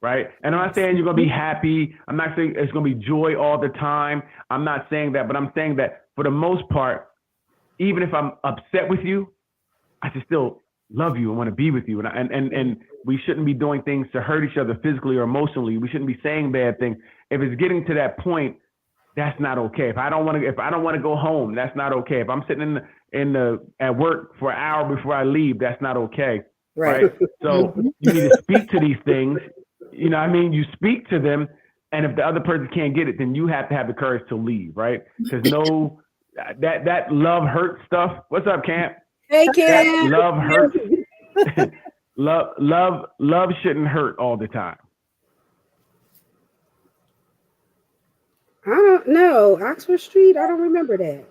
Right. And I'm not saying you're gonna be happy. I'm not saying it's gonna be joy all the time. I'm not saying that, but I'm saying that for the most part, even if I'm upset with you, I should still love you and want to be with you. And we shouldn't be doing things to hurt each other physically or emotionally. We shouldn't be saying bad things. If it's getting to that point, that's not okay. If I don't want to go home, that's not okay. If I'm sitting at work for an hour before I leave, that's not okay. Right. So you need to speak to these things. You know what I mean? You speak to them. And if the other person can't get it, then you have to have the courage to leave. Right. Because that love hurt stuff. What's up, Camp? Hey, Camp. Love hurt. love shouldn't hurt all the time. I don't know. Oxford Street, I don't remember that.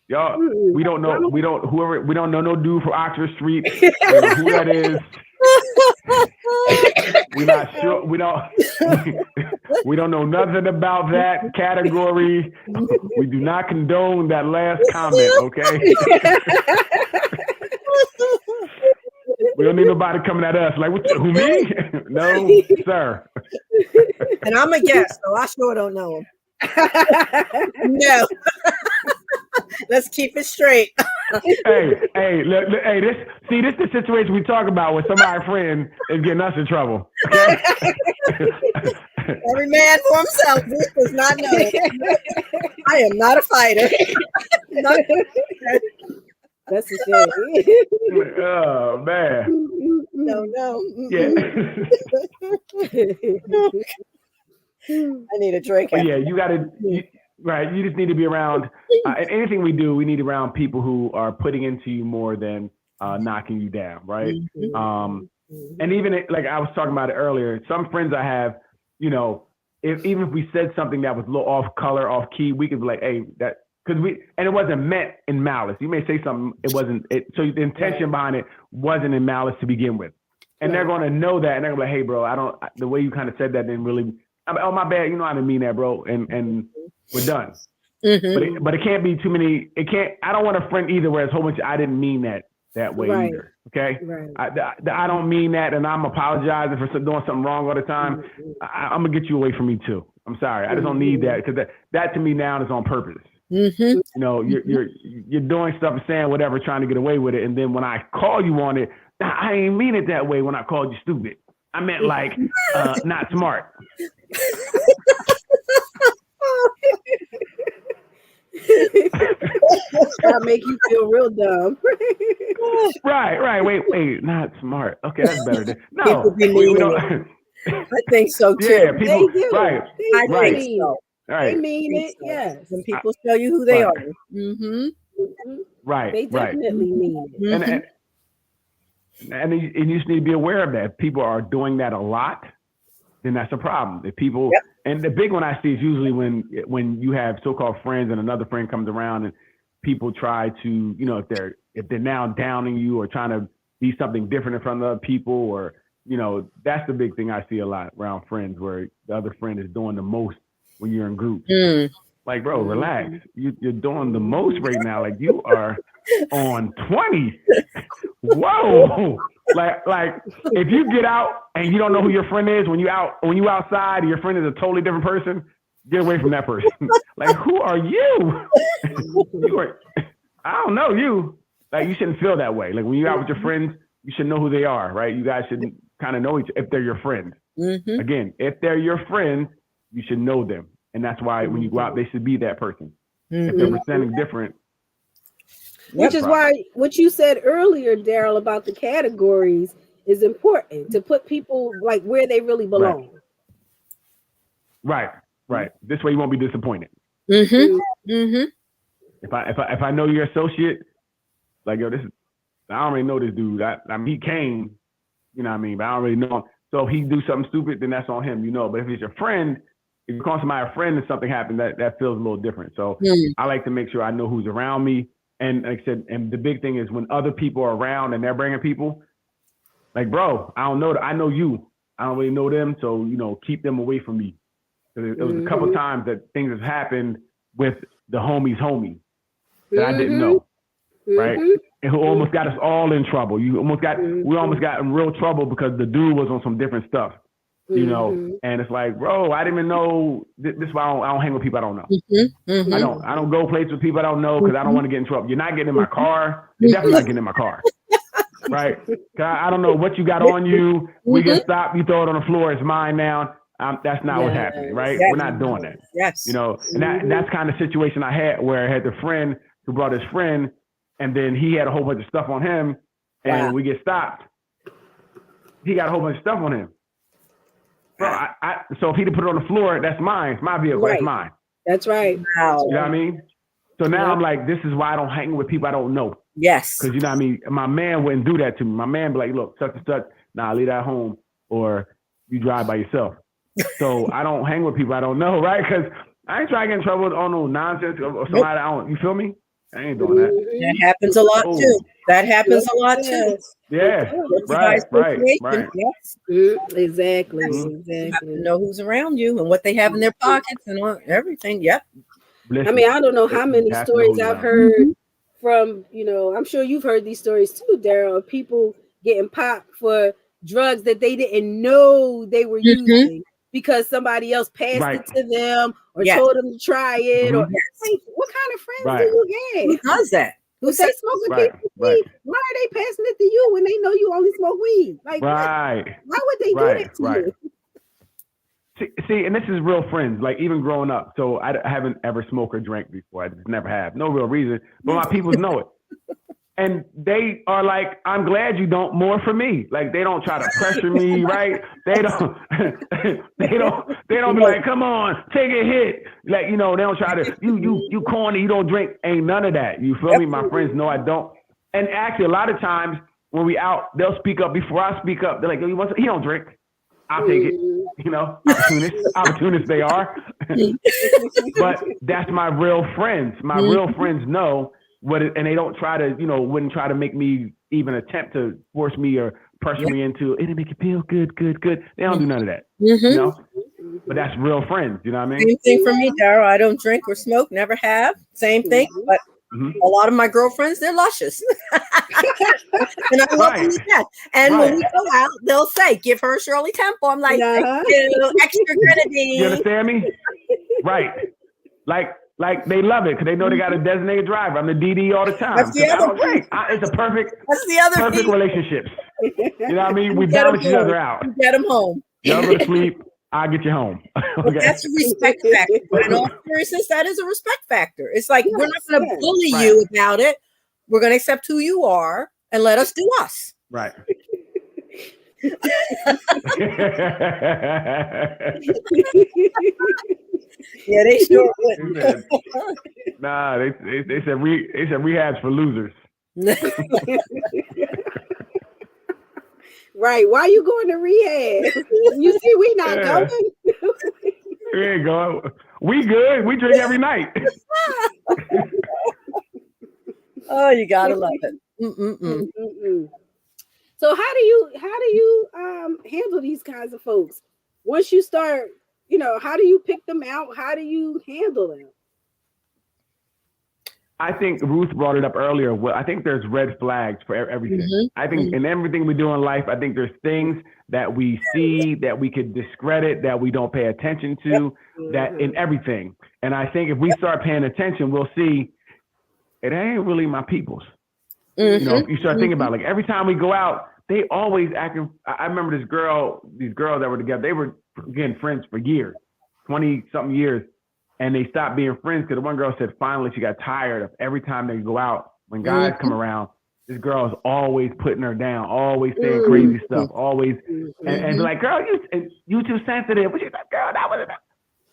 Y'all, we don't know no dude from Oxford Street. We don't know who that is. We're not sure. We don't know nothing about that category. We do not condone that last comment, okay? We don't need nobody coming at us like, who, me? No, sir. And I'm a guest, so I sure don't know him. No. Let's keep it straight. Hey, this is the situation we talk about when somebody's friend is getting us in trouble. Okay? Every man for himself. This does not know. I am not a fighter. That's a shame. Oh man. No. Yeah. I need a drink. Yeah, you gotta. Right, you just need to be around. And anything we do, we need around people who are putting into you more than knocking you down, right? And even like I was talking about it earlier, some friends I have, even if we said something that was a little off color, off key, we could be like, hey, that, because and it wasn't meant in malice. You may say something, so the intention behind it wasn't in malice to begin with. And they're going to know that, and they're going to be like, hey, bro, the way you kind of said that didn't really, oh, my bad, I didn't mean that, bro. And we're done. But it can't be too many. I don't want a friend either where it's a whole bunch of, I didn't mean that way either. Okay. Right. I don't mean that. And I'm apologizing for doing something wrong all the time. I'm going to get you away from me too. I'm sorry. I just don't need that. Because that to me now is on purpose. You're doing stuff and saying whatever, trying to get away with it. And then when I call you on it, I ain't mean it that way when I called you stupid. I meant like, not smart. That make you feel real dumb. Right. Wait, not smart. Okay, that's better. No, we don't. I think so too. Yeah, people. They do. Right. They think so. Right. They mean it. So. Yes. When people show you who they are. Right. They definitely mean it. And you just need to be aware of that. If people are doing that a lot, then that's a problem. If people, and the big one I see is usually when you have so-called friends and another friend comes around and people try to, if they're now downing you or trying to be something different in front of other people, or, that's the big thing I see a lot around friends, where the other friend is doing the most when you're in groups. Like, bro, relax. You're doing the most right now. Like, you are on 20. Whoa. Like if you get out and you don't know who your friend is, when you outside, your friend is a totally different person, Get away from that person. Like, who are you? You are, I don't know you. Like, you shouldn't feel that way. Like, when you're out with your friends, you should know who they are, right? You guys should kind of know if they're your friends. Again, if they're your friends, you should know them. And that's why when you go out, they should be that person. If they're presenting different. Which is why what you said earlier, Daryl, about the categories is important to put people like where they really belong. Right. This way you won't be disappointed. If I know your associate, like, yo, I don't really know this dude. I mean, he came, you know what I mean, but I don't really know him. So if he do something stupid, then that's on him, you know. But if it's your friend, if you call somebody a friend and something happened, that feels a little different. So I like to make sure I know who's around me. And like I said, and the big thing is when other people are around and they're bringing people, like, bro, I don't know. I know you. I don't really know them. So, you know, keep them away from me. It was a couple of times that things have happened with the homie that I didn't know, right? And who almost got us all in trouble. We almost got in real trouble because the dude was on some different stuff, you know. And it's like, bro, I didn't even know. This is why I don't hang with people I don't know. I don't go places with people I don't know because I don't want to get in trouble. You're not getting in my car. You're definitely not getting in my car. Right? I don't know what you got on you. We get stopped. You throw it on the floor. It's mine now. That's not what's happening, right? We're not doing that. You know, and that's kind of situation I had where I had the friend who brought his friend, and then he had a whole bunch of stuff on him, and we get stopped. He got a whole bunch of stuff on him. Bro, so if he'd put it on the floor, that's mine. It's my vehicle. That's mine. That's right. Wow. You know what I mean? So now I'm like, this is why I don't hang with people I don't know. Yes. Because, you know what I mean? My man wouldn't do that to me. My man be like, look, such and such, nah, leave that at home, or you drive by yourself. So I don't hang with people I don't know, right? Because I ain't trying to get in trouble on no nonsense or somebody I don't. You feel me? I ain't doing that. That happens a lot too. That happens a lot too. Yeah. Right. Yes. Exactly. You have to know who's around you and what they have in their pockets and everything. Yep. I mean, I don't know how many stories I've heard from, you know, I'm sure you've heard these stories too, Daryl, of people getting popped for drugs that they didn't know they were using because somebody else passed it to them or told them to try it. Or like, what kind of friends do you get? Who does that? If they smoking weed, why are they passing it to you when they know you only smoke weed? Like, why would they do that to you? See, and this is real friends, like even growing up. So I haven't ever smoked or drank before. I just never have. No real reason. But my people know it. And they are like, I'm glad you don't, more for me. Like, they don't try to pressure me, right? They don't be like, come on, take a hit. Like, you know, they don't try to, you corny, you don't drink. Ain't none of that. You feel me? My friends know I don't. And actually, a lot of times when we out, they'll speak up before I speak up. They're like, he don't drink. I'll take it. You know, opportunists they are. But that's my real friends. My real friends know and they don't try to, you know, wouldn't try to make me even attempt to force me or pressure me into, it'll make you feel good. They don't do none of that, you know? But that's real friends, you know what I mean? Same thing for me, Daryl. I don't drink or smoke, never have. Same thing, but a lot of my girlfriends, they're luscious. And I love them to death. And when we go out, they'll say, give her Shirley Temple. I'm like, thank you, extra grenadine. You understand me? Right. Like they love it because they know they got a designated driver. I'm the DD all the time. That's the other great. It's a perfect relationship. You know what I mean? We balance each other out. You get them home. Y'all go to sleep. I'll get you home. Okay. That's a respect factor. But in all seriousness, that is a respect factor. It's like we're not going to bully you about it. We're going to accept who you are and let us do us. Right. Yeah, they sure wouldn't. Nah, they said rehab's for losers. Right. Why are you going to rehab? You see, we not going. We ain't going. We good. We drink every night. Oh, you gotta love it. So how do you handle these kinds of folks once you start? You know, how do you pick them out? How do you handle them? I think Ruth brought it up earlier. Well, I think there's red flags for everything. I think in everything we do in life, I think there's things that we see that we could discredit, that we don't pay attention to, that in everything. And I think if we start paying attention, we'll see it ain't really my people's. You know, if you start thinking about it, like every time we go out, they always acting. I remember these girls that were together, they were again friends for years, 20-something years. And they stopped being friends because the one girl said finally she got tired of every time they go out, when guys come around, this girl is always putting her down, always saying crazy stuff, always, and be like, girl, you too sensitive. But she's like, girl, that wasn't.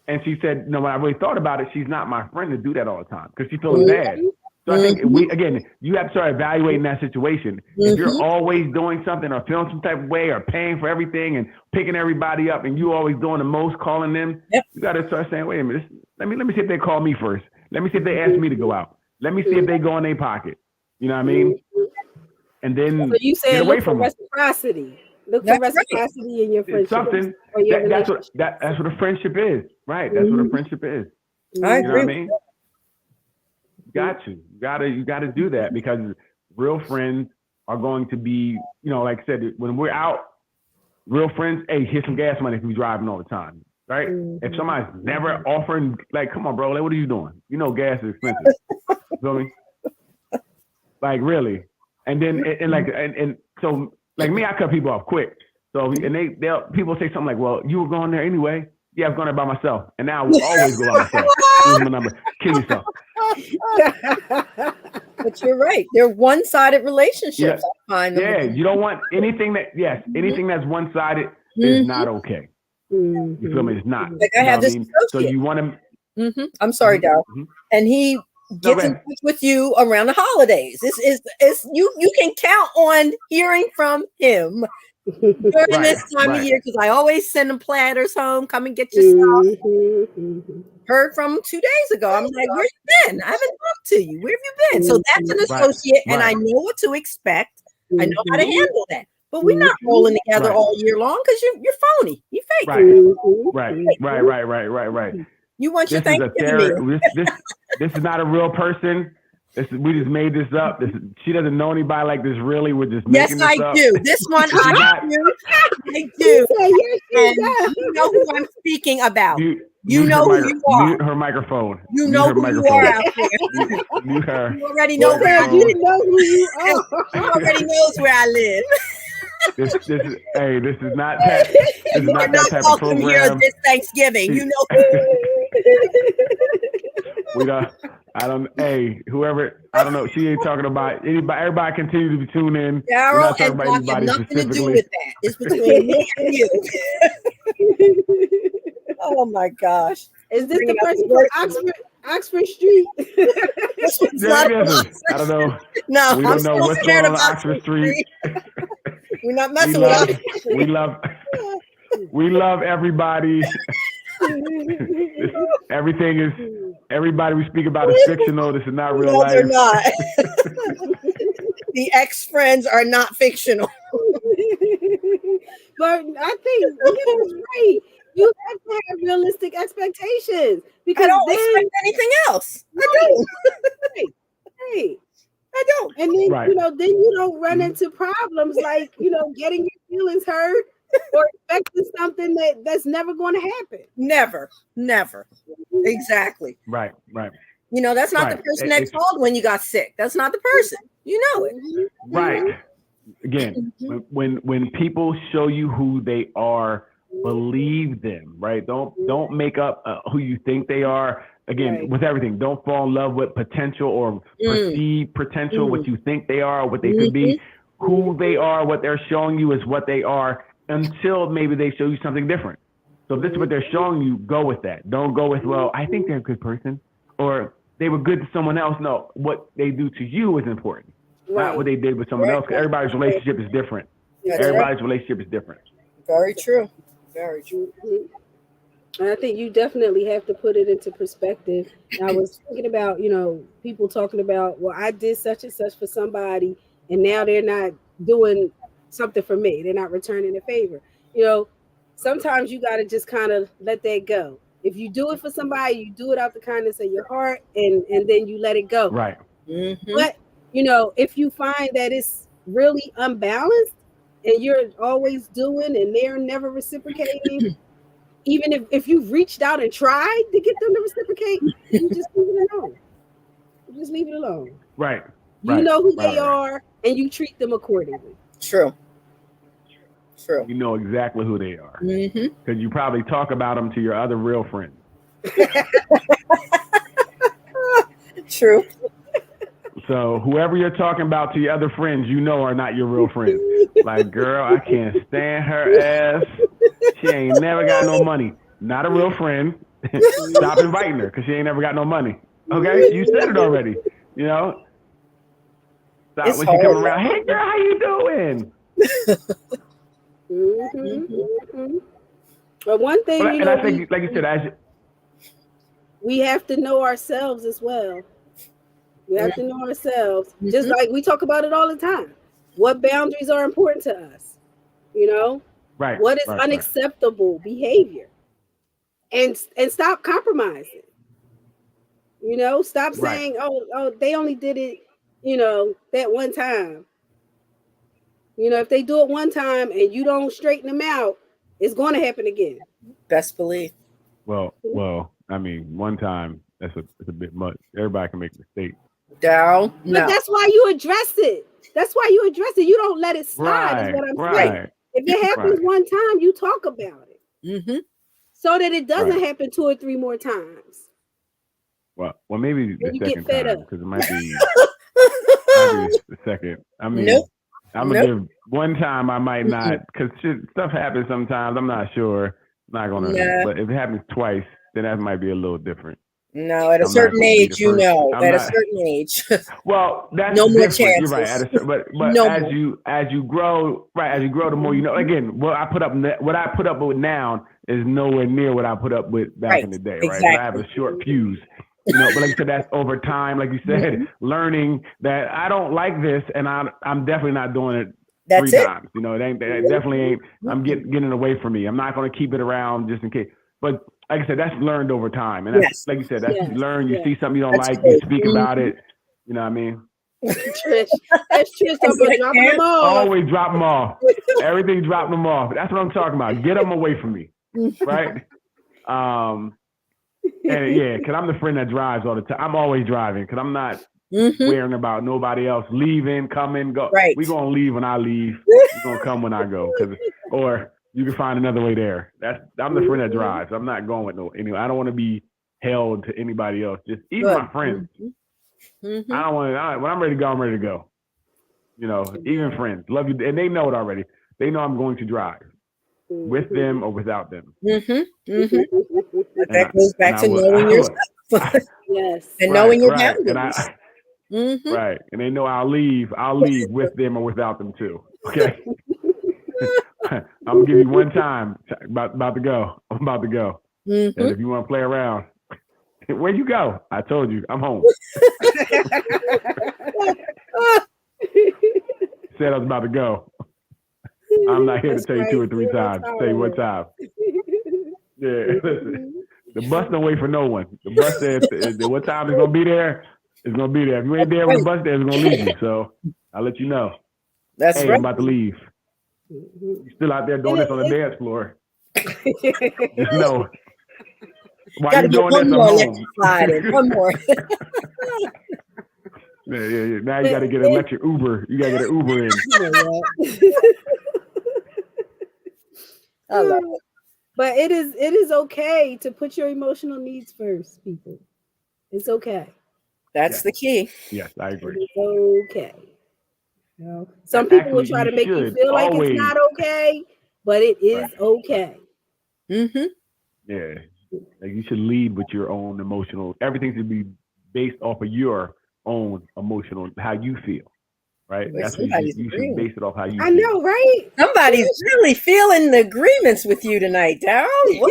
And she said, when I really thought about it, she's not my friend to do that all the time because she feels bad. So I think you have to start evaluating that situation. If you're always doing something or feeling some type of way or paying for everything and picking everybody up and you always doing the most, calling them, you got to start saying, wait a minute, let me see if they call me first. Let me see if they ask me to go out. Let me see if they go in their pocket. You know what I mean? And then so you said get away look for from reciprocity. Look for reciprocity in your friendship. Something that's what a friendship is, right? That's what a friendship is. I agree. You know what I mean? You got to do that because real friends are going to be, like I said, when we're out, real friends, hey, here's some gas money if you're driving all the time, right? If somebody's never offering, like, come on, bro, like, what are you doing? Gas is expensive. You feel me? Like, really? And then, so, like me, I cut people off quick. So, and people say something like, well, you were going there anyway. Yeah, I was going there by myself. And now I will always go by myself. Here's my number. Kill yourself. But you're right. They're one-sided relationships. You don't want anything that's one-sided is not okay. You feel me? It's not. Like I have this associate. So you want to. I'm sorry, Daryl. And he gets in touch with you around the holidays. This is you can count on hearing from him during this time of year because I always send him platters home. Come and get your stuff. Heard from him 2 days ago. I'm like, where you been? I haven't talked to you. Where have you been? So that's an associate, and I know what to expect. I know how to handle that. But we're not rolling together all year long because you're phony. You fake. Right. You want your Thanksgiving meal. This is not a real person. We just made this up. She doesn't know anybody like this. Really, we're just making this up. Yes, I do. This one I do. I do. And you know who I'm speaking about. You know who you are. Mute her microphone. You know who you are out there. Mute her. You already know where I live. You know who you are. You already knows where I live. This is not that. This is not that type of program. Here this Thanksgiving. You know. We don't. I don't. Hey, whoever. I don't know. She ain't talking about anybody. Everybody continue to be tuned in. Daryl and Block have nothing to do with that. It's between me and you. Oh my gosh! Is this the person from Oxford Street? I don't know. No, we don't know what's going on Oxford Street. We're not messing with Oxford Street. We love everybody. Everybody we speak about is fictional. This is not real life. They're not. The ex-friends are not fictional. But I think you're right. You have to have realistic expectations because I don't expect anything else. I don't. Right. I don't. And then then you don't run into problems like getting your feelings hurt or expecting something that's never going to happen. Never. Exactly. Right. That's not the person that called when you got sick. That's not the person. You know it. Right. Again, when people show you who they are, believe them, right? Don't make up who you think they are. Again, with everything, don't fall in love with potential or perceived potential, what you think they are, what they could be. Who they are, what they're showing you is what they are until maybe they show you something different. So if this is what they're showing you, go with that. Don't go with, well, I think they're a good person or they were good to someone else. No, what they do to you is important, not what they did with someone else. Everybody's relationship is different. Everybody's relationship is different. Very true. Very true. And I think you definitely have to put it into perspective. I was thinking about, people talking about, well, I did such and such for somebody, and now they're not doing something for me. They're not returning the favor. Sometimes you got to just kind of let that go. If you do it for somebody, you do it out the kindness of your heart, and then you let it go. Right. But if you find that it's really unbalanced and you're always doing and they're never reciprocating, even if you've reached out and tried to get them to reciprocate, you just leave it alone. You just leave it alone. Right. You know who they are, and you treat them accordingly. True. You know exactly who they are. Because you probably talk about them to your other real friends. True. So whoever you're talking about to your other friends, are not your real friends. Like, girl, I can't stand her ass. She ain't never got no money. Not a real friend. Stop inviting her because she ain't never got no money. Okay? You said it already. Stop when she come around. Hey, girl, how you doing? But one thing, I think, like you said, we have to know ourselves as well. We have to know ourselves, just like we talk about it all the time. What boundaries are important to us? Right. What is unacceptable behavior? And stop compromising. Stop saying, oh, they only did it, that one time. If they do it one time and you don't straighten them out, it's going to happen again. Best believe. Well, I mean, one time, it's a bit much. Everybody can make mistakes. But that's why you address it. You don't let it slide, is what I'm saying. If it happens one time, you talk about it. So that it doesn't happen 2 or 3 more times. Well, maybe the second time, because it might be the second. I mean, I'm going to give one time, I might not, because stuff happens sometimes. I'm not sure. I'm not going to, but if it happens twice, then that might be a little different. No, at a certain age, at a certain age. Well, that's no more different. chances. You're right. But as you grow, the more you know. Again, what I put up with now is nowhere near what I put up with back in the day. Right? Exactly. I have a short fuse. But like you said, that's over time. Like you said, learning that I don't like this, and I'm definitely not doing it. That's 3 times. It definitely ain't. I'm getting it away from me. I'm not going to keep it around just in case. But like I said, that's learned over time. And that's, like you said, that's you learn. You see something you don't like, you speak about it. You know what I mean? Trish dropping them off. Always drop them off. Everything drop them off. That's what I'm talking about. Get them away from me. Right? And because I'm the friend that drives all the time. I'm always driving because I'm not worrying about nobody else leaving, coming, go. Right. We're going to leave when I leave. We're going to come when I go. Or you can find another way there. I'm the friend that drives. I'm not going with I don't want to be held to anybody else. Just even my friends. I don't want to. When I'm ready to go, I'm ready to go. Even friends love you, and they know it already. They know I'm going to drive with them or without them. That goes back to knowing yourself. Yes, and knowing your boundaries. Right, and they know I'll leave with them or without them too. Okay. I'm gonna give you one time. About to go. I'm about to go. And if you want to play around, where you go? I told you, I'm home. Said I was about to go. I'm not here to tell you 2 or 3 times. Tell you one time. Yeah, the bus don't wait for no one. The bus says what time it's gonna be there. It's gonna be there. If you ain't there when the bus there, it's gonna leave you. So I'll let you know. That's right. I'm about to leave. You're still out there doing this on the dance floor. Just know. While you're doing this, I'm home. One more. Yeah. Now you got to get an electric Uber. You got to get an Uber in. I love it. But it is okay to put your emotional needs first, people. It's okay. That's the key. Yes, I agree. It's okay. Some people will try to make you feel like it's not okay, but it is okay. Yeah. Like you should lead with your own emotional. Everything should be based off of your own emotional, how you feel. Right? That's what you should base it off how you feel. I know, right? Somebody's really feeling the agreements with you tonight, Daryl. Wow.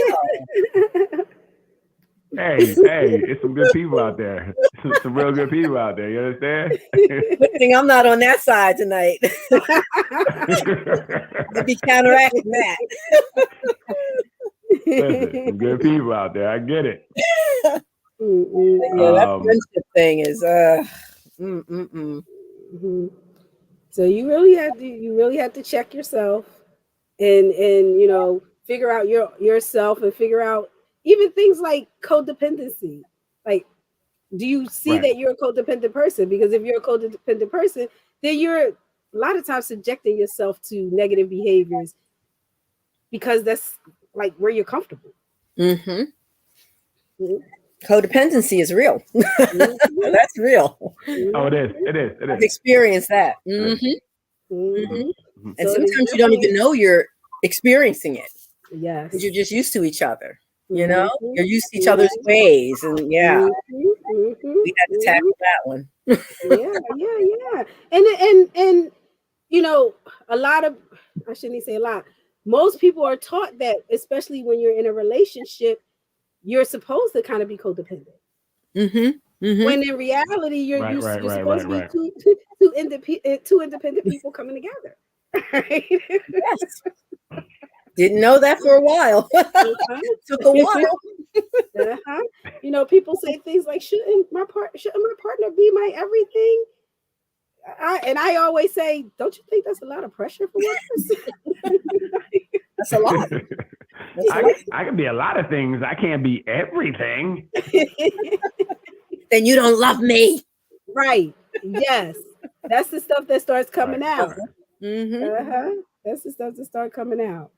Hey, it's some good people out there. Some real good people out there. You understand? Good thing I'm not on that side tonight. I'll be counteracting that. Listen, some good people out there. I get it. Yeah, that friendship thing is So you really have to check yourself and figure out yourself and figure out even things like codependency. Like, do you see that you're a codependent person? Because if you're a codependent person, then you're a lot of times subjecting yourself to negative behaviors because that's like where you're comfortable. Codependency is real. That's real. Oh, it is. I've experienced that. And so sometimes you don't even know you're experiencing it. Yes. Because you're just used to each other. You know, you're used to each other's ways. And we had to tackle that one. Yeah. And a lot of, I shouldn't say a lot, most people are taught that, especially when you're in a relationship, you're supposed to kind of be codependent. When in reality, you're supposed to be two independent people coming together. Right? Yes. Didn't know that for a while. Took a while. People say things like, shouldn't my partner be my everything? I always say, don't you think that's a lot of pressure for one person? That's a lot. I can be a lot of things. I can't be everything. Then you don't love me. Right. Yes. That's the stuff that starts coming out. That's the stuff that starts coming out.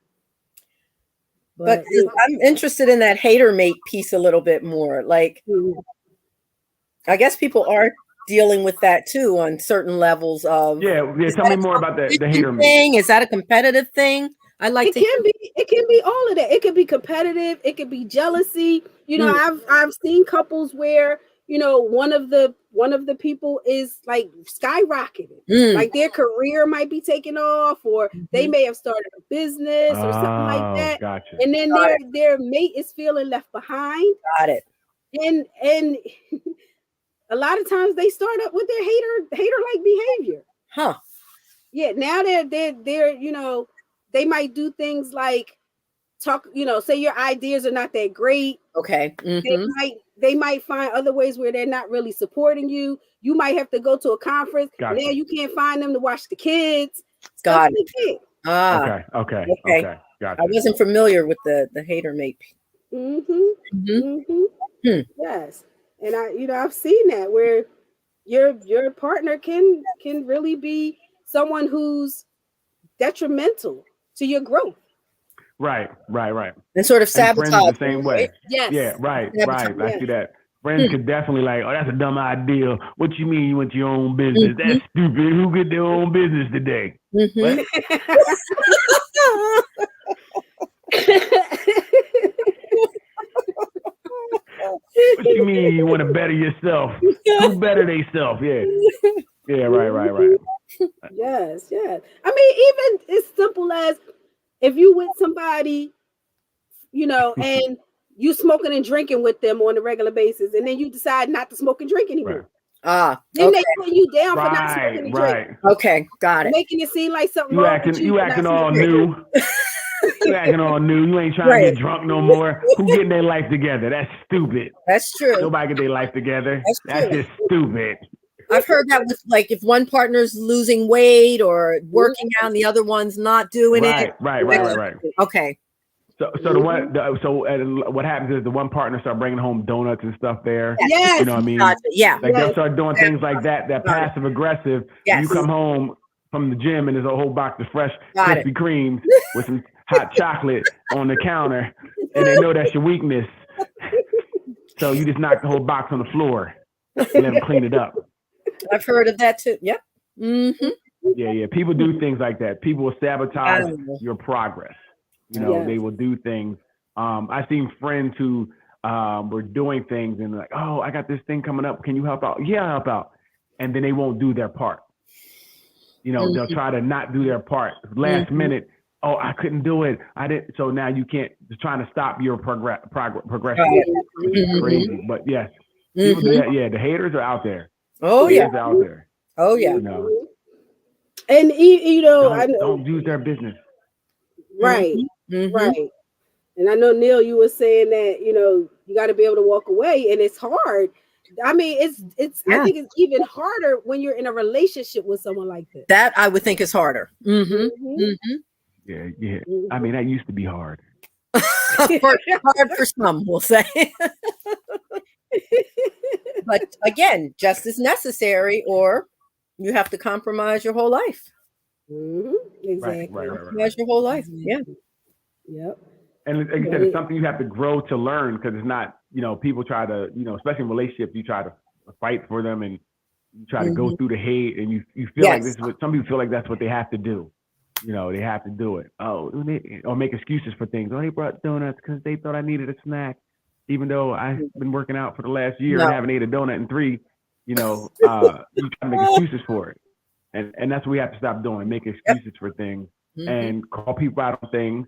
But I'm interested in that hater mate piece a little bit more. Like, I guess people are dealing with that too on certain levels of. Yeah. Tell me more about the hater mate thing. Is that a competitive thing? It can be all of that. It could be competitive. It could be jealousy. I've seen couples where one of the people is like skyrocketing, like their career might be taking off, or they may have started a business or something like that. Gotcha. And then their mate is feeling left behind. Got it. And a lot of times they start up with their hater like behavior. Huh. Yeah. Now they're they might do things like talk, say your ideas are not that great. Okay. They might find other ways where they're not really supporting you. You might have to go to a conference. Gotcha. Now you can't find them to watch the kids. Got it. Okay. Gotcha. I wasn't familiar with the hater mate. Yes. And I've seen that where your partner can really be someone who's detrimental to your growth. Right. And sort of sabotage the same way. Right? Yes. Yeah, right. I see that. Friends could definitely like, oh, that's a dumb idea. What you mean you went to your own business? That's stupid. Who get their own business today? What? What you mean you want to better yourself? Who better theyself? Yeah, right. Yes. I mean, even as simple as if you with somebody, and you smoking and drinking with them on a regular basis, and then you decide not to smoke and drink anymore. Right. Then they put you down for not smoking and drinking. Okay, got it. Making it seem like something you wrong acting, with you. You acting all new. You acting all new. You ain't trying to get drunk no more. Who getting their life together? That's stupid. That's true. Nobody get their life together. That's just stupid. I've heard that with like if one partner's losing weight or working out and the other one's not doing it. Right. Okay. So what happens is the one partner start bringing home donuts and stuff there. Yes. You know what I mean? Yeah. Like they'll start doing things like that. That passive aggressive. Yes. You come home from the gym and there's a whole box of fresh Krispy Kremes with some hot chocolate on the counter, and they know that's your weakness. So you just knock the whole box on the floor and let them clean it up. I've heard of that too. Yep. Yeah. People do things like that. People will sabotage your progress. They will do things. I've seen friends who were doing things and like, oh, I got this thing coming up. Can you help out? Yeah, I'll help out. And then they won't do their part. They'll try to not do their part. Last minute, oh, I couldn't do it. I didn't. So now you can't. Just trying to stop your progression, which is crazy. But yes, people do that. Yeah, the haters are out there. Oh the haters are out there. Oh yeah. And don't use their business. Right. Right. And I know, Neil, you were saying that, you got to be able to walk away, and it's hard. I mean, I think it's even harder when you're in a relationship with someone like this. That I would think is harder. Yeah. I mean, that used to be hard. Hard for some, we'll say. But again, just as necessary, or you have to compromise your whole life. Exactly. Right. Compromise your whole life. Yeah. Yep. And like you said, it's something you have to grow to learn, because it's not, people try to, especially in relationships, you try to fight for them and you try to go through the hate, and you feel like this is what some people feel like that's what they have to do. They have to do it. Or make excuses for things. Oh, they brought donuts because they thought I needed a snack, even though I've been working out for the last year and haven't ate a donut in 3. You try to make excuses for it, and that's what we have to stop doing. Make excuses for things and call people out on things,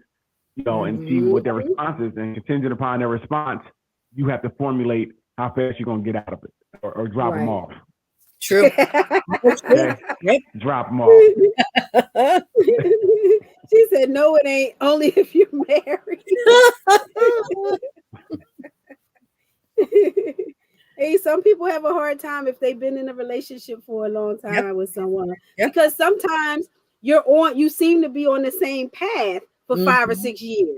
and see what their response is, and contingent upon their response, you have to formulate how fast you're gonna get out of it or drop them off. True. Okay? Drop them off. She said, "No, it ain't. Only if you're married." Hey, some people have a hard time if they've been in a relationship for a long time with someone, because sometimes you seem to be on the same path for 5 or 6 years.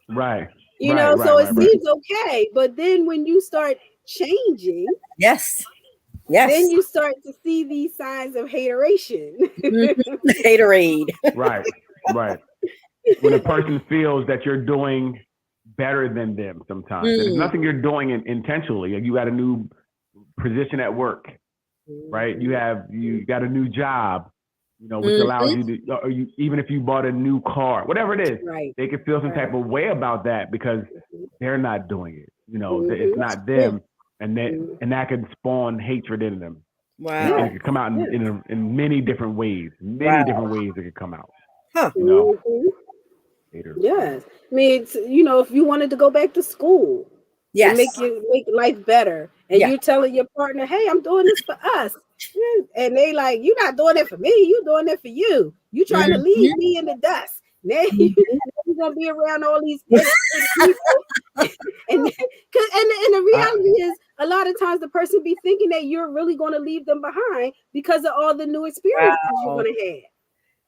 Right. So it seems okay, but then when you start changing, yes, then you start to see these signs of hateration. Haterade. Right. When a person feels that you're doing better than them sometimes. There's nothing you're doing intentionally. Like, you got a new position at work, right? You got a new job, which allows you to, or even if you bought a new car, whatever it is, they can feel some type of way about that because they're not doing it. It's not them. And that could spawn hatred in them. Wow. And it could come out in many different ways. Different ways it could come out. Huh. Yes. I mean, it's, if you wanted to go back to school, make life better, and you're telling your partner, "Hey, I'm doing this for us," and they like, "You're not doing it for me. You're doing it for you. You trying to leave me in the dust. Now you're gonna be around all these people." and the reality is, a lot of times the person be thinking that you're really going to leave them behind because of all the new experiences you're going to have.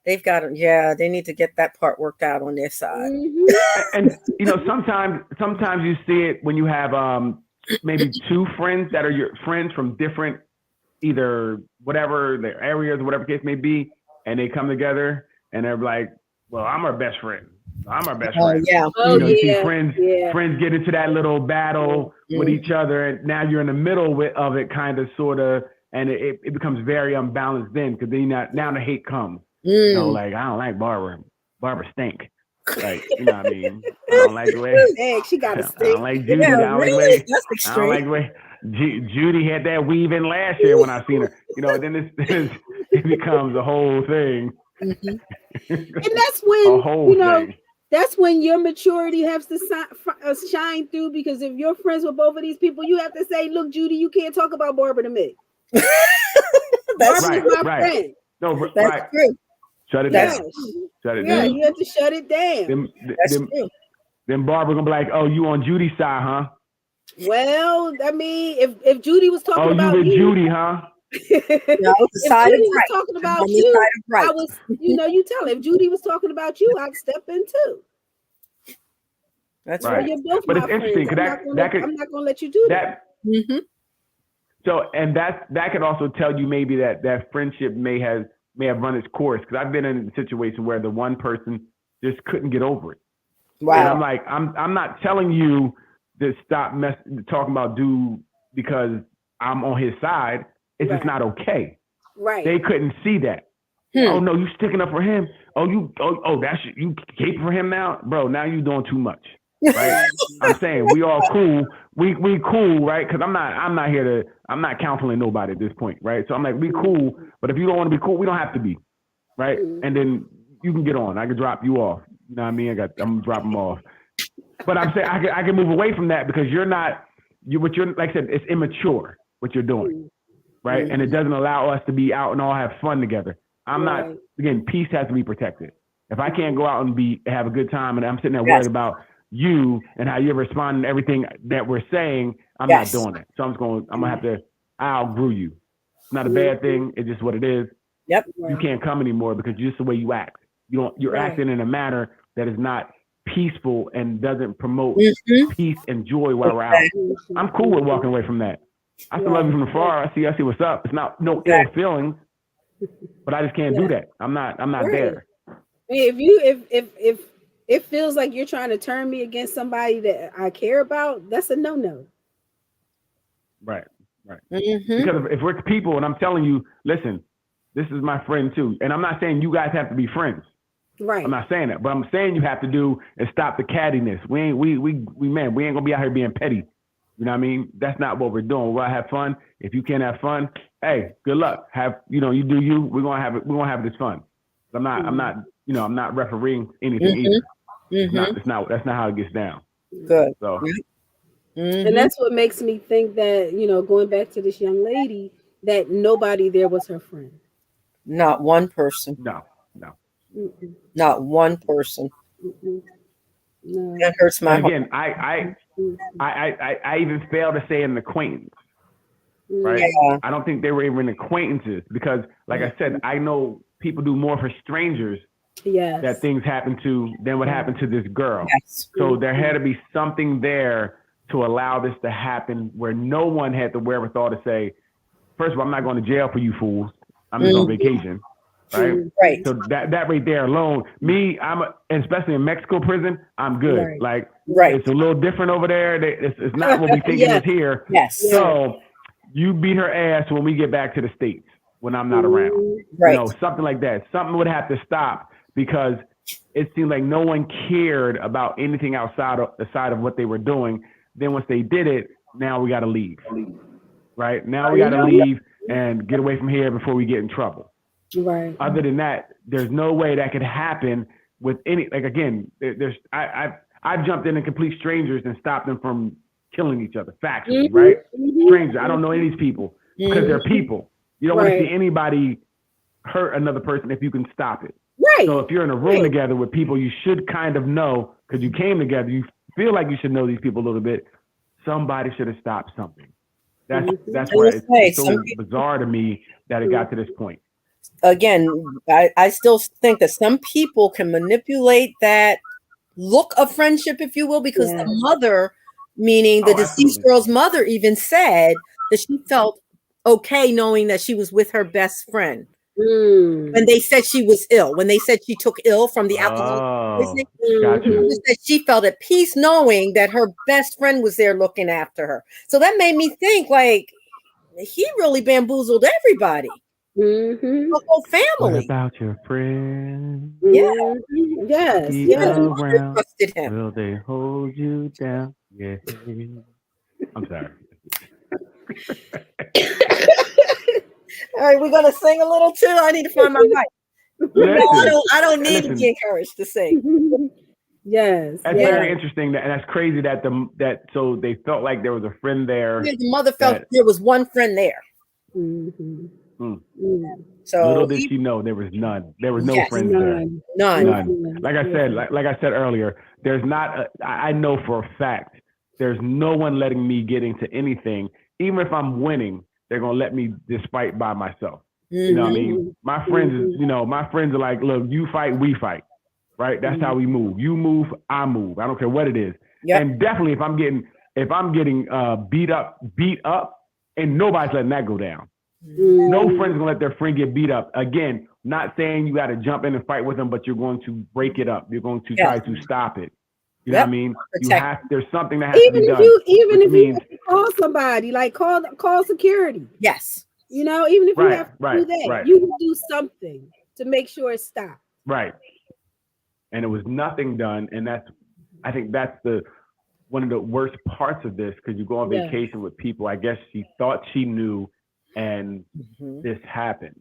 They've got they need to get that part worked out on their side. And sometimes you see it when you have maybe 2 friends that are your friends from different, either whatever their areas or whatever case may be, and they come together and they're like, "Well, I'm our best friend. I'm our best friend." You see friends get into that little battle with each other, and now you're in the middle of it, kind of, sort of, and it becomes very unbalanced then, because then now the hate comes. Like, I don't like Barbara. Barbara stink. Like, what I mean? I don't like the way. She got a stink. I don't like Judy. I don't like the way Judy had that weave in last year when I seen her. Then it becomes a whole thing. And that's when that's when your maturity has to shine through, because if you're friends with both of these people, you have to say, "Look, Judy, you can't talk about Barbara to me. That's my friend." No, that's true. Shut it down. Shut it down. You have to shut it down. Then Barbara gonna be like, "Oh, you on Judy's side, huh?" Well, I mean, if Judy was talking about you with Judy, huh? If Judy was talking about you, I was, you tell her. If Judy was talking about you, I'd step in too. That's right. You're both but my it's interesting because I'm not going to let you do that. So, and that could also tell you maybe that friendship may have run its course, because I've been in a situation where the one person just couldn't get over it. Wow. And I'm like, I'm not telling you to stop talking about dude because I'm on his side. It's just not okay. Right. They couldn't see that. Oh no, you sticking up for him. That's you caping for him now, bro. Now you doing too much. Right? I'm saying we all cool. We cool, right? Because I'm not counseling nobody at this point, right? So I'm like, we cool, but if you don't want to be cool, we don't have to be, right? And then you can get on. I can drop you off. You know what I mean? I'm gonna drop them off. But I'm saying I can move away from that, because you're like I said, it's immature what you're doing, right? And it doesn't allow us to be out and all have fun together. I'm not, again, peace has to be protected. If I can't go out and have a good time, and I'm sitting there worried about you and how you're responding to everything that we're saying, I'm not doing it. So I'm gonna have to outgrew you. It's not a bad thing. It's just what it is. Yep. You can't come anymore because it's just the way you act. You're acting in a manner that is not peaceful and doesn't promote peace and joy while we're out. I'm cool with walking away from that. I still love you from afar. I see what's up. It's not no ill feelings, but I just can't do that. I'm not there. If it feels like you're trying to turn me against somebody that I care about, that's a no. Right. Because if we're people and I'm telling you, listen, this is my friend too, and I'm not saying you guys have to be friends. Right. I'm not saying that, but I'm saying you have to do is stop the cattiness. We ain't gonna be out here being petty. You know what I mean? That's not what we're doing. We'll have fun. If you can't have fun, hey, good luck. You do you. We're gonna have this fun. I'm not refereeing anything either. That's not how it gets down. Good. So and that's what makes me think that, going back to this young lady, that nobody there was her friend. Not one person. No. Mm-mm. Not one person. Mm-mm. No. That hurts my heart. Again, I even fail to say an acquaintance, right? Yeah. I don't think they were even acquaintances because, like I said, I know people do more for strangers that things happen to than what happened to this girl. Yes. So there had to be something there to allow this to happen where no one had the wherewithal to say, first of all, I'm not going to jail for you fools. I'm just on vacation. Right. So that right there alone, especially in Mexico prison, I'm good. Right. Like, it's a little different over there. It's not what we think it is here. Yes. So you beat her ass when we get back to the States when I'm not around. Right. Something like that. Something would have to stop because it seemed like no one cared about anything outside of what they were doing. Then once they did it, now we got to leave. Right. Now we got to leave and get away from here before we get in trouble. Right. Other than that, there's no way that could happen with any. Like again, I've jumped in complete strangers and stopped them from killing each other factually, right? Strangers. I don't know any of these people because they're people. You don't want to see anybody hurt another person if you can stop it. Right. So if you're in a room together with people, you should kind of know because you came together. You feel like you should know these people a little bit. Somebody should have stopped something. That's where it's so bizarre to me that it got to this point. Again, I still think that some people can manipulate that look of friendship, if you will, because the mother, meaning the deceased girl's mother, even said that she felt okay knowing that she was with her best friend. When they said she was ill, when they said she took ill from the alcohol poisoning, she felt at peace knowing that her best friend was there looking after her. So that made me think, like, he really bamboozled everybody. The whole family. What about your friend? Yeah. Yes. Even the mother trusted him. Will they hold you down? Yeah. I'm sorry. All right, we're gonna sing a little too. I need to find my mic. I don't need to be encouraged to sing. Yes. That's very interesting. And that's crazy that so they felt like there was a friend there. Yeah, the mother felt there was one friend there. So little did she know there was none. There was no friends there. None. Like I said earlier, there's not. I know for a fact there's no one letting me get into anything. Even if I'm winning, they're gonna let me despite by myself. You know what I mean? My friends, my friends are like, look, you fight, we fight. Right? That's how we move. You move, I move. I don't care what it is. Yep. And definitely if I'm getting beat up, and nobody's letting that go down. No friend's gonna let their friend get beat up. Again, not saying you got to jump in and fight with them, but you're going to break it up. You're going to try to stop it. You know what I mean? There's something that has to be done. Even if you call somebody, like call security. Yes. Even if you have to do that, you can do something to make sure it stops. Right. And it was nothing done, and I think that's one of the worst parts of this because you go on vacation with people. I guess she thought she knew. And this happened,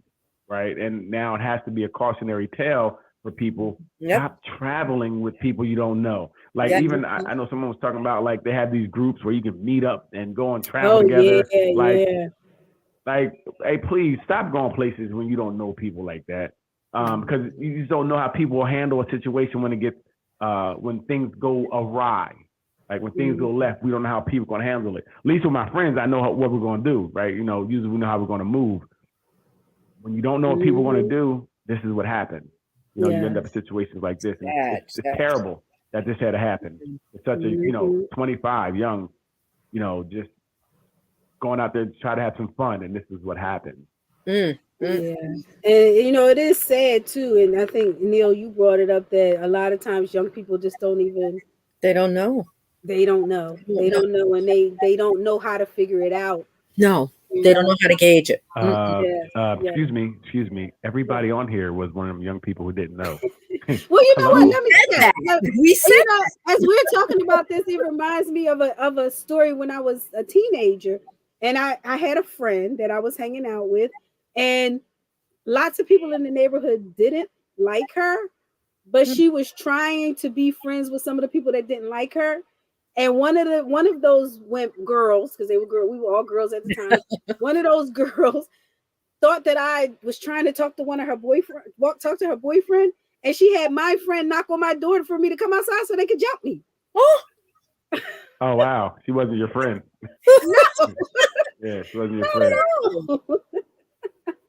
right? And now it has to be a cautionary tale for people. Stop traveling with people you don't know. Like even I know someone was talking about like they have these groups where you can meet up and go and travel together. Like, hey, please stop going places when you don't know people like that. Because you just don't know how people will handle a situation when it gets when things go awry. Like when things go left, we don't know how people are going to handle it. At least with my friends, I know what we're going to do, right? You know, usually we know how we're going to move. When you don't know what people are going to do, this is what happens. You know, you end up in situations like this. And it's terrible that this had to happen. It's such a, you know, 25, young, you know, just going out there to try to have some fun. And this is what happened. Yeah. And, you know, it is sad, too. And I think, Neil, you brought it up that a lot of times young people just don't even. They don't know. They don't know. They don't know. And they don't know how to figure it out. No. They don't know how to gauge it. Excuse me. Everybody on here was one of them young people who didn't know. Well, you know what? Let me say that. We said, you know, as we're talking about this, it reminds me of a story when I was a teenager, and I had a friend that I was hanging out with, and lots of people in the neighborhood didn't like her, but she was trying to be friends with some of the people that didn't like her. And one of those girls, because we were all girls at the time. One of those girls thought that I was trying to talk to talk to her boyfriend, and she had my friend knock on my door for me to come outside so they could jump me. Oh, oh wow, she wasn't your friend. No. Yeah, she wasn't your friend.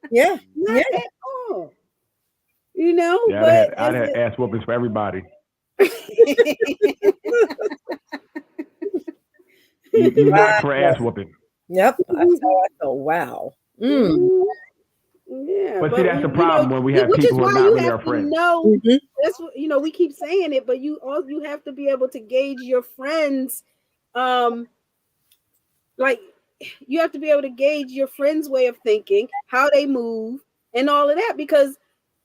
Yeah, not at all. You know, yeah, I'd had ass whoopings for everybody. You knocked for ass whooping. Yep. That's how I felt. Wow. Yeah, but see, that's the problem when we have people who are not really our friends. No, that's what, you know, we keep saying it, but you have to be able to gauge your friends. Like you have to be able to gauge your friends' way of thinking, how they move, and all of that, because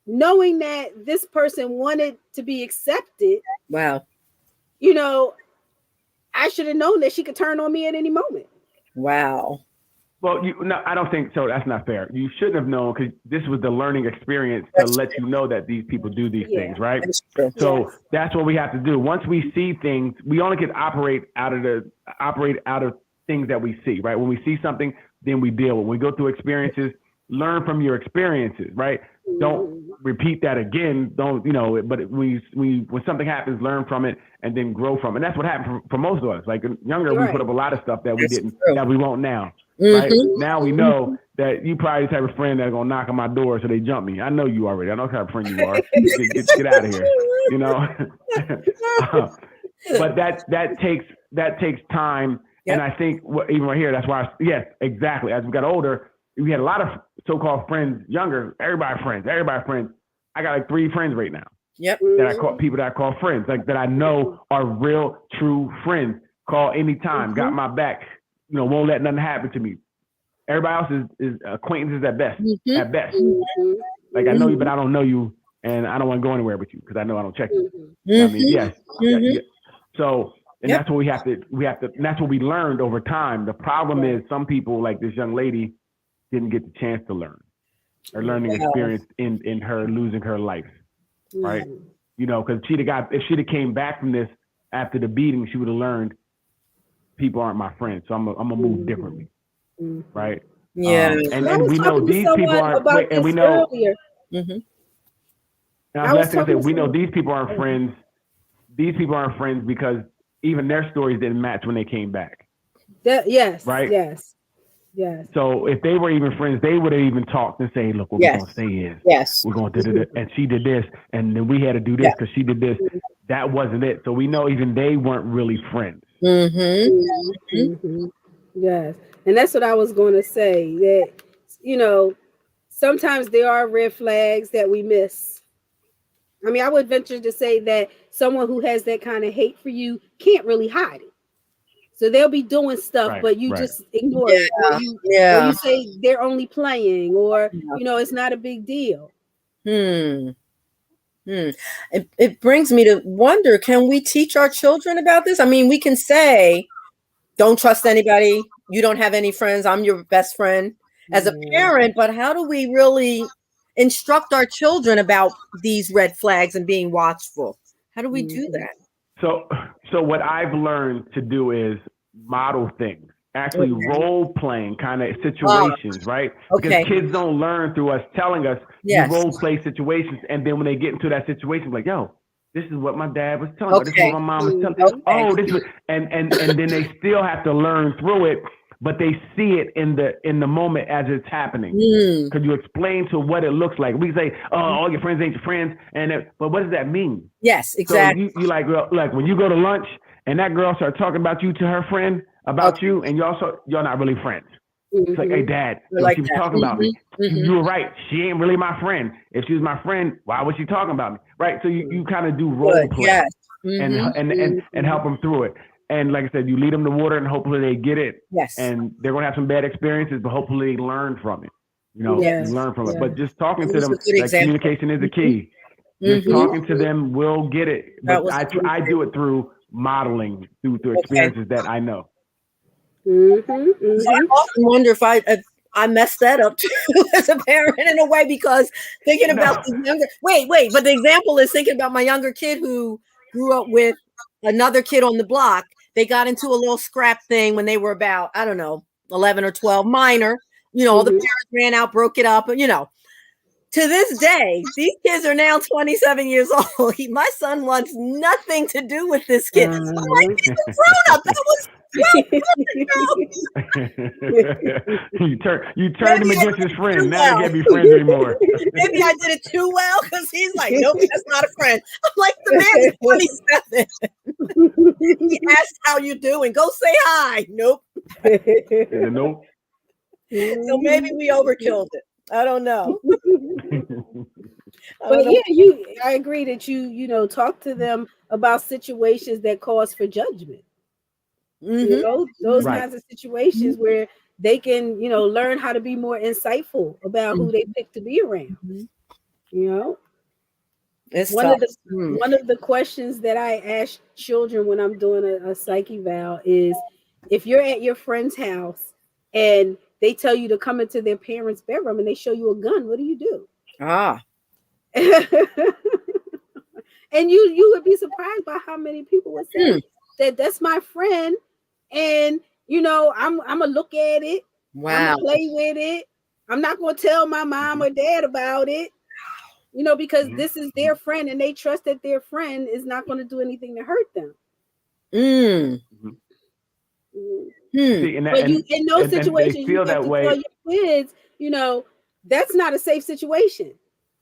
knowing that this person wanted to be accepted. Wow. You know, I should have known that she could turn on me at any moment. Wow. Well, I don't think so. That's not fair. You shouldn't have known, because this was the learning experience to let you know that these people do these things, right? So that's what we have to do. Once we see things, we only can operate out of things that we see, right? When we see something, then we deal with. When we go through experiences, learn from your experiences, right? Don't repeat that again. Don't, you know, but when something happens, learn from it and then grow from it. And that's what happened for most of us. Like younger, we put up a lot of stuff that we didn't, that we won't now. Right? Now we know that you probably the type of friend that's gonna knock on my door so they jump me. I know you already. I know what kind of friend you are. Get out of here. You know. But that takes time. Yep. And I think even right here, that's why. Yes, exactly. As we got older, we had a lot of so-called friends. Younger, everybody friends. I got like 3 friends right now. Yep. That I call people that I call friends, like that I know are real, true friends. Call anytime. Got my back. You know, won't let nothing happen to me. Everybody else is acquaintances at best. At best. Like I know you, but I don't know you, and I don't want to go anywhere with you because I know I don't check you. I mean, yes. Yeah. So, and that's what we have to. And that's what we learned over time. The problem is some people, like this young lady, didn't get the chance to learn. Her learning experience in her losing her life, right? You know, because if she'd have came back from this after the beating, she would have learned people aren't my friends, so I'm gonna move differently, right? Yeah, and we know these people aren't. And we know. And I was gonna say, we know these people aren't friends. These people aren't friends because even their stories didn't match when they came back. Yes. Right. Yes. So if they were even friends, they would have even talked and say, "Look, what we're gonna say is, we're going to do this, and she did this, and then we had to do this because she did this." That wasn't it. So we know even they weren't really friends. Yes, and that's what I was going to say. That you know, sometimes there are red flags that we miss. I mean, I would venture to say that someone who has that kind of hate for you can't really hide it. So they'll be doing stuff, but you just ignore it. Or you say they're only playing, or you know, it's not a big deal. It brings me to wonder, can we teach our children about this? I mean, we can say, don't trust anybody. You don't have any friends. I'm your best friend as a parent. But how do we really instruct our children about these red flags and being watchful? How do we do that? So what I've learned to do is model things. Actually role playing kind of situations, right? Because kids don't learn through us telling us you role play situations. And then when they get into that situation, like, yo, this is what my dad was telling me. This is what my mom was telling me. Okay. Oh, this was, and then they still have to learn through it, but they see it in the moment as it's happening. Because you explain to what it looks like. We say, oh, all your friends ain't your friends, but what does that mean? Yes, exactly. So you like when you go to lunch and that girl starts talking about you to her friend about you, and y'all not really friends. It's like, hey, Dad, she was talking about me. You were right. She ain't really my friend. If she was my friend, why was she talking about me? Right. So you kind of do role play and help them through it. And like I said, you lead them to water, and hopefully they get it. Yes. And they're gonna have some bad experiences, but hopefully they learn from it. You learn from it. But just talking to them, like communication is the key. Just talking to them will get it. But I do it through modeling, through experiences that I know. So I often wonder if I messed that up too as a parent in a way, because thinking about the younger but the example is thinking about my younger kid who grew up with another kid on the block. They got into a little scrap thing when they were about, I don't know, 11 or 12, minor. The parents ran out, broke it up, to this day, these kids are now 27 years old. My son wants nothing to do with this kid. I'm like, he's a grown up. That was you turned him against his friend. Now they can't be friends anymore. Maybe I did it too well, because he's like, nope, that's not a friend. I'm like, the man's 27. He asked how you doing. Go say hi. Nope. Nope. So maybe we overkilled it. I don't know. But I agree that you talk to them about situations that cause for judgment. Those kinds of situations where they can, learn how to be more insightful about who they pick to be around. It's one of the questions that I ask children when I'm doing a psych eval is, if you're at your friend's house and they tell you to come into their parents' bedroom and they show you a gun, what do you do? And you would be surprised by how many people would say that that's my friend, and I'm gonna look at it. Wow. I'm gonna play with it. I'm not gonna tell my mom or dad about it. Because this is their friend, and they trust that their friend is not going to do anything to hurt them. See, in those situations, you have to tell your kids, that's not a safe situation.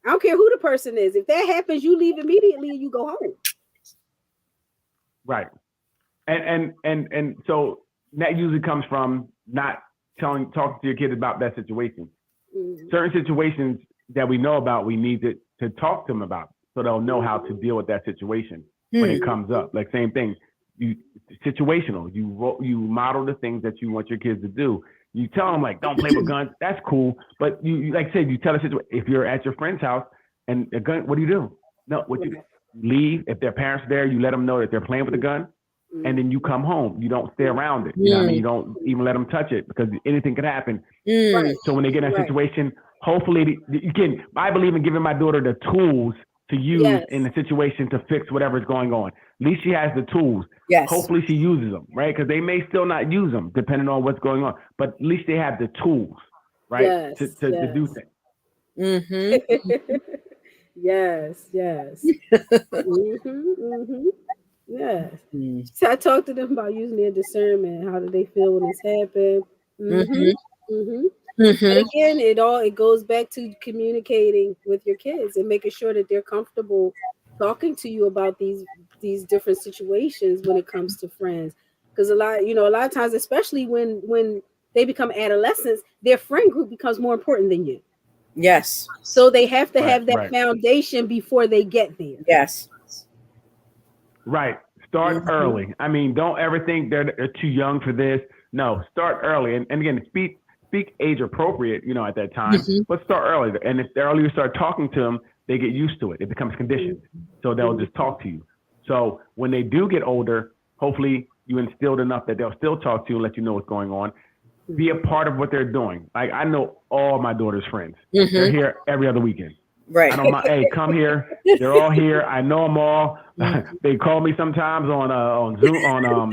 I don't care who the person is. If that happens, you leave immediately and you go home. Right. And so that usually comes from not talking to your kids about that situation. Certain situations that we know about, we need to talk to them about, so they'll know how to deal with that situation when it comes up. Like, same thing, situational. You model the things that you want your kids to do. You tell them, like, don't play with guns. That's cool. But you like I said, you tell a situation. If you're at your friend's house and a gun, what do you do? No, you leave. If their parents are there, you let them know that they're playing with a gun, and then you come home. You don't stay around it. You know what I mean? You don't even let them touch it, because anything could happen. So when they get in a situation, hopefully I believe in giving my daughter the tools to use in the situation to fix whatever's going on. At least she has the tools. Hopefully she uses them, right? Because they may still not use them depending on what's going on, but at least they have the tools, right? To do things. Yes. So I talked to them about using their discernment. How do they feel when this happened? But again, it goes back to communicating with your kids and making sure that they're comfortable talking to you about these different situations when it comes to friends. Because a lot of times, especially when they become adolescents, their friend group becomes more important than you. Yes. So they have to have that foundation before they get there. Yes. Right. Start early. I mean, don't ever think they're too young for this. No, start early. And again, speak age appropriate, at that time, but start early. And if the earlier you start talking to them, they get used to it. It becomes conditioned. So they'll just talk to you. So when they do get older, hopefully you instilled enough that they'll still talk to you and let you know what's going on. Be a part of what they're doing. Like, I know all my daughter's friends. They're here every other weekend. Right. I don't mind. Hey, come here. They're all here. I know them all. They call me sometimes on Zoom, on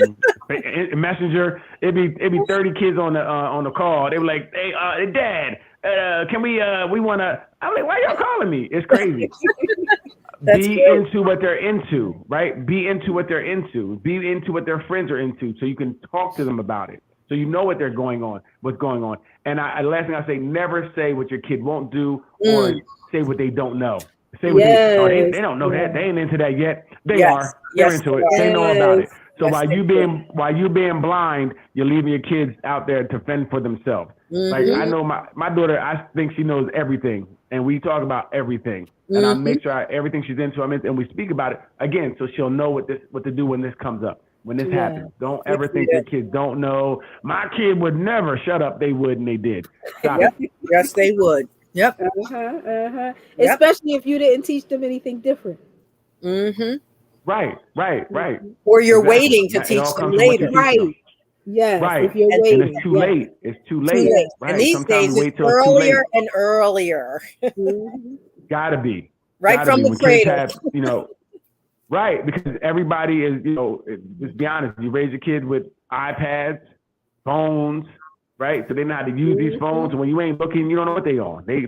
Messenger. It'd be 30 kids on the call. They were like, hey, Dad, can we want to? I'm like, why y'all calling me? It's crazy. Be into what they're into, right? Be into what they're into. Be into what their friends are into, so you can talk to them about it. So you know what's going on. And last thing I say, never say what your kid won't do or say what they don't know. Say what they don't know that. They ain't into that yet. They are. They're into it. They know about it. So while you being blind, you're leaving your kids out there to fend for themselves. Like I know my daughter, I think she knows everything, and we talk about everything, and I make sure everything she's into, and we speak about it again, so she'll know what to do when this comes up, when this happens. Don't ever think your kids don't know. My kid would never. Shut up. They would, and they did. Stop it. Yes, they would. Yep. Especially if you didn't teach them anything different. Right. Or you're waiting to teach them later. Right. Yes. Right. If you're waiting. And it's too late. It's too late. Right. And these Sometimes days it's earlier and earlier. Gotta be. Right from the cradle. Right. Because everybody is, let's be honest, you raise your kid with iPads, phones, right? So they know how to use these phones. And when you ain't looking, you don't know what they on. They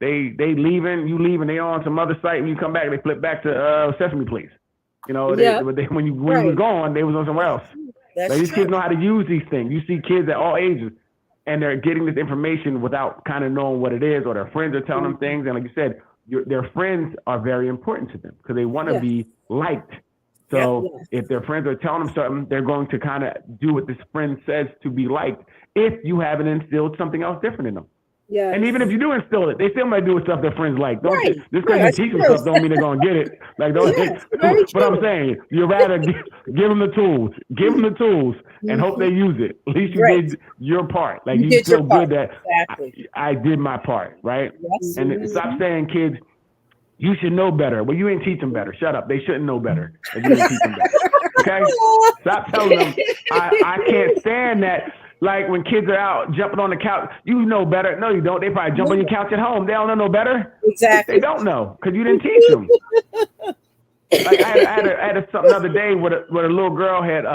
leaving, you leaving, they on some other site, and you come back, they flip back to Sesame Place. When you was gone, they was on somewhere else. These kids know how to use these things. You see kids at all ages, and they're getting this information without kind of knowing what it is, or their friends are telling them things. And like you said, their friends are very important to them because they want to be liked. So if their friends are telling them something, they're going to kind of do what this friend says to be liked. If you haven't instilled something else different in them. Yeah. And even if you do instill it, they still might do with stuff their friends like. Don't just because you teach them stuff don't mean they're gonna get it. Like don't. But I'm saying you rather give them the tools, and hope they use it. At least you did your part. Like you feel good that I did my part, right? Yes. And stop saying, kids, you should know better. Well, you ain't teach them better. Shut up. They shouldn't know better. If you ain't teach them better. Okay. Stop telling them. I can't stand that. Like when kids are out jumping on the couch, you know better. No, you don't. They probably jump on your couch at home. They don't know no better. Exactly. They don't know because you didn't teach them. Like I had something the other day where a little girl had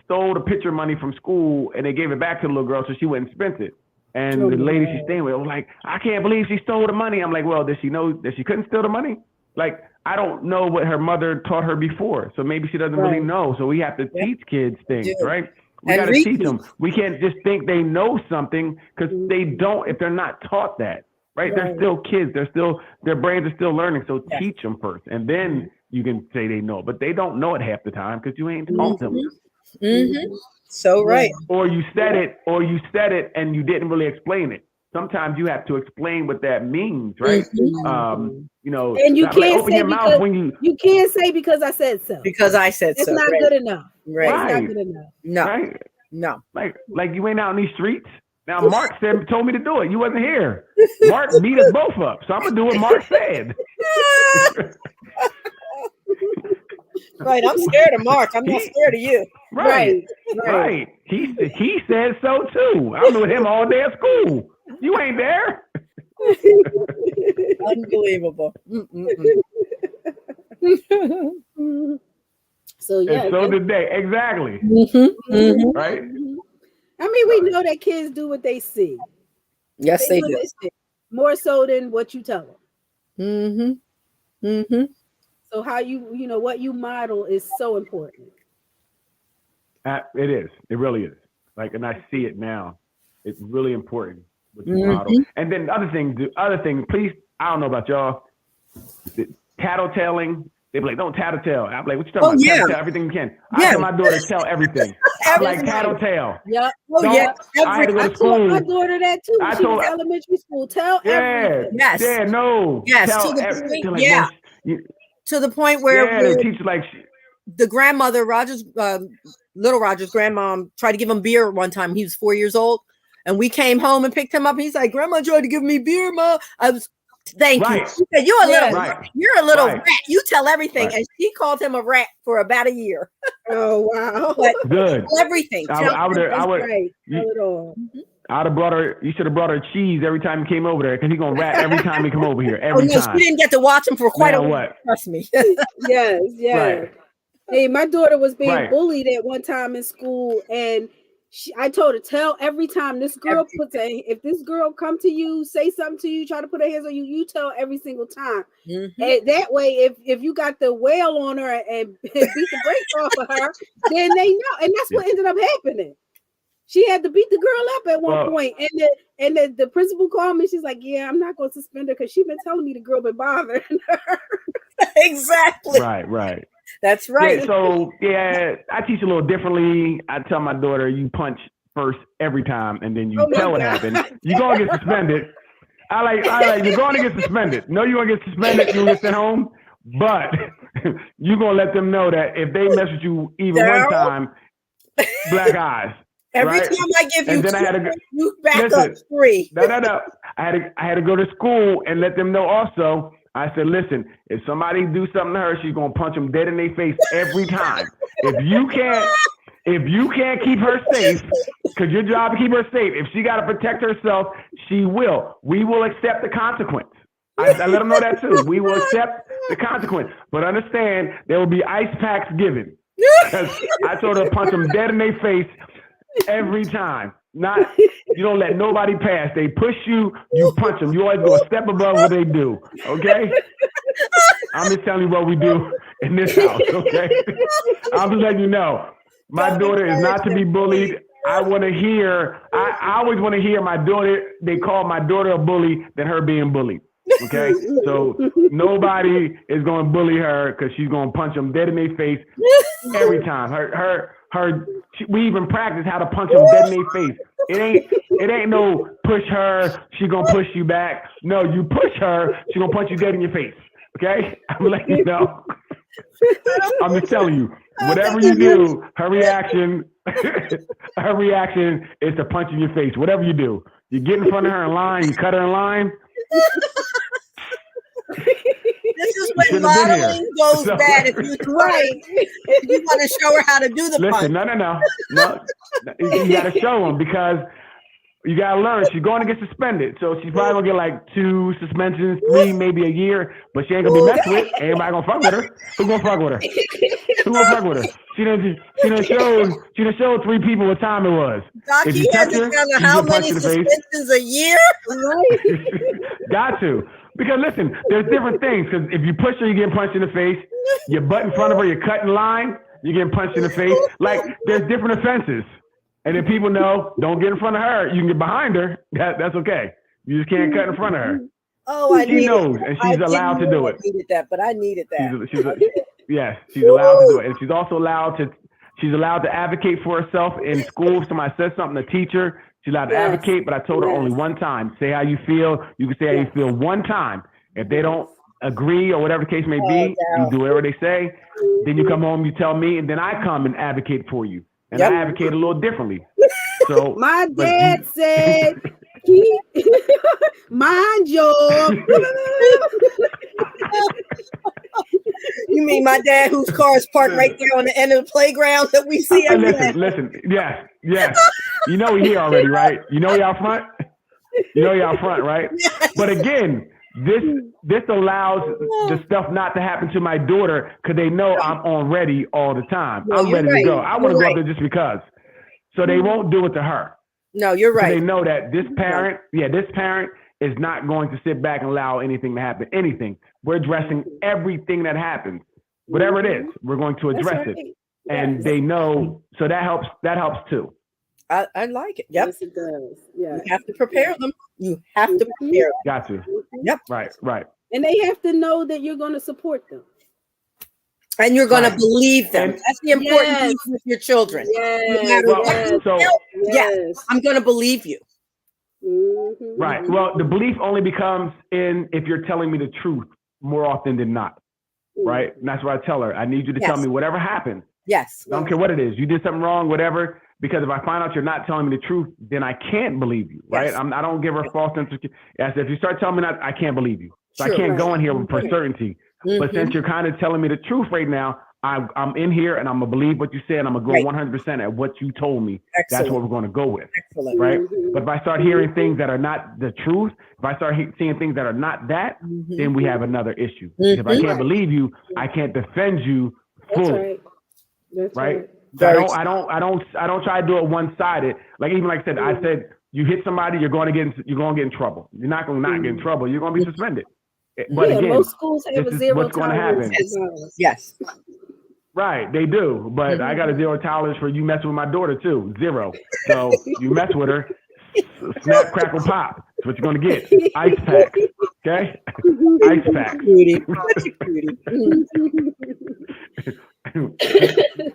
stole the picture money from school, and they gave it back to the little girl so she went and spent it. And the lady she's staying with was like, I can't believe she stole the money. I'm like, well, did she know that she couldn't steal the money? Like, I don't know what her mother taught her before. So maybe she doesn't really know. So we have to teach kids things, right? We got to teach them. We can't just think they know something because they don't if they're not taught that, right? They're still kids. Their brains are still learning. So teach them first, and then you can say they know. But they don't know it half the time because you ain't taught them. So right. Or you said it, and you didn't really explain it. Sometimes you have to explain what that means, right? And you can't open your mouth when you can't say because I said so. Because I said so. It's not good enough. Right. It's not good enough. No. Right. No. Like you ain't out in these streets. Now Mark told me to do it. You wasn't here. Mark beat us both up, so I'm gonna do what Mark said. Right. I'm scared of Mark. I'm not scared of you. Right. He said so too. I'm with him all day at school. You ain't there. Unbelievable. So yeah. And so did they. Exactly. Right. I mean, we know that kids do what they see. Yes, they do. More so than what you tell them. So how what you model is so important. It is. It really is. Like, and I see it now. It's really important what you model. And then the other thing, please, I don't know about y'all, tattletaling. They be like, don't tattletale. I'm like, what you talking about? Tattletale everything you can. I tell my daughter to tell everything. I'm like, tattletale. Yeah. I had to go to school. I told my daughter that too. She was elementary school. Tell everything. Yes. Yeah, no. Yes. To the point where they teach like the grandmother, little Roger's grandmom, tried to give him beer one time. He was 4 years old. And we came home and picked him up. He's like, Grandma tried to give me beer, Ma. I was, thank you. She said, you're a little rat. You tell everything. And she called him a rat for about a year. Oh, wow. But good. Everything. I would have brought her, you should have brought her cheese every time he came over there because he's going to rat every time he come over here. Every time. She didn't get to watch him for quite a while. Trust me. Yes. Right. Hey, my daughter was being bullied at one time in school, and I told her, tell every time this girl if this girl come to you, say something to you, try to put her hands on you, you tell every single time. And that way, if you got the wail on her and beat the brakes off of her, then they know. And that's what ended up happening. She had to beat the girl up at one point. And the principal called me. She's like, yeah, I'm not going to suspend her because she's been telling me the girl been bothering her. Exactly. Right. That's right. Yeah, so I teach a little differently. I tell my daughter, you punch first every time, and then you tell what happened. You're gonna get suspended. I like you're gonna get suspended. No, you're gonna get suspended. You'll get sent home, but you're gonna let them know that if they mess with you even one time, black eyes. Every time I give you, and then you back up 3. No. I had to go to school and let them know also. I said, listen, if somebody do something to her, she's gonna punch them dead in their face every time. If you can't keep her safe, because your job to keep her safe, if she gotta protect herself, she will. We will accept the consequence. I let them know that too. We will accept the consequence. But understand, there will be ice packs given. Because I told her to punch them dead in their face every time. You don't let nobody pass. They push you, you punch them. You always go a step above what they do. Okay? I'm just telling you what we do in this house. Okay? I'm just letting you know. My daughter is not to be bullied. I want to hear. I always want to hear my daughter. They call my daughter a bully than her being bullied. Okay? So nobody is going to bully her because she's going to punch them dead in their face every time. We even practice how to punch them dead in their face. It ain't no push her, she gonna push you back. No, you push her, she gonna punch you dead in your face. Okay? I'm letting you know. I'm just telling you, whatever you do, her reaction is to punch in your face. Whatever you do, you get in front of her in line, you cut her in line. This is when modeling goes bad. If you want to show her how to do the punch. No. You got to show them because you got to learn. She's going to get suspended, so she's probably gonna get like 2 suspensions, 3, maybe a year. But she ain't gonna be messed with. Everybody gonna fuck with her. Who gonna fuck with her? Who gonna fuck with her? She done showed 3 people what time it was. Doc, he hasn't done how many suspensions a year? Got to. Because listen, there's different things. Because if you push her, you're getting punched in the face. You butt in front of her, you're cutting line, you're getting punched in the face. Like, there's different offenses. And if people know, don't get in front of her, you can get behind her. That's okay. You just can't cut in front of her. Oh, she knows, and she's allowed to do it. I needed that, but I needed that. She's allowed to do it. And she's also allowed to advocate for herself in school. If somebody says something, a teacher, she's allowed to advocate, but I told her only one time. Say how you feel. You can say how you feel one time. If they don't agree or whatever the case may be, you do whatever they say. Then you come home, you tell me, and then I come and advocate for you. And I advocate a little differently. So my dad said, mind your. You mean my dad whose car is parked right there on the end of the playground that we see every day? Listen, yes. You know he here already, right? You know he out front? Right? Yes. But again, this allows the stuff not to happen to my daughter because they know I'm on ready all the time. I'm ready to go. I want to go up there just because. So they won't do it to her. No, you're right. They know that this parent is not going to sit back and allow anything to happen. Anything. We're addressing everything that happens. Whatever it is, we're going to address it. And they know, so that helps too. I like it. Yep. Yes, it does. Yeah. You have to prepare them. You have to prepare them. Got to. Yep. Right. And they have to know that you're going to support them. And you're going to believe them. That's the important piece with your children. Yes. I'm going to believe you. Mm-hmm. Right. Well, the belief only becomes in if you're telling me the truth more often than not. Right. And that's what I tell her. I need you to tell me whatever happened. Yes. I don't care what it is. You did something wrong, whatever. Because if I find out you're not telling me the truth, then I can't believe you, right? Yes. I don't give her false sense of. I said, if you start telling me that, I can't believe you. So I can't go in here for certainty. Mm-hmm. But since you're kind of telling me the truth right now, I'm in here and I'm going to believe what you said. And I'm going to go 100% at what you told me. Excellent. That's what we're going to go with. Excellent. Right? Mm-hmm. But if I start hearing things that are not the truth, if I start seeing things that are not that, then we have another issue. If I can't believe you, I can't defend you fully. That's right. So I don't try to do it one-sided. Like even like I said, you hit somebody, you're going to get in trouble. You're not going to not get in trouble. You're going to be suspended. But again, most schools have a zero what's going to happen. Yes. Right, they do. But I got a zero tolerance for you messing with my daughter too. 0. So you mess with her, snap, crackle, pop. That's what you're going to get. Ice packs. Okay? Ice packs.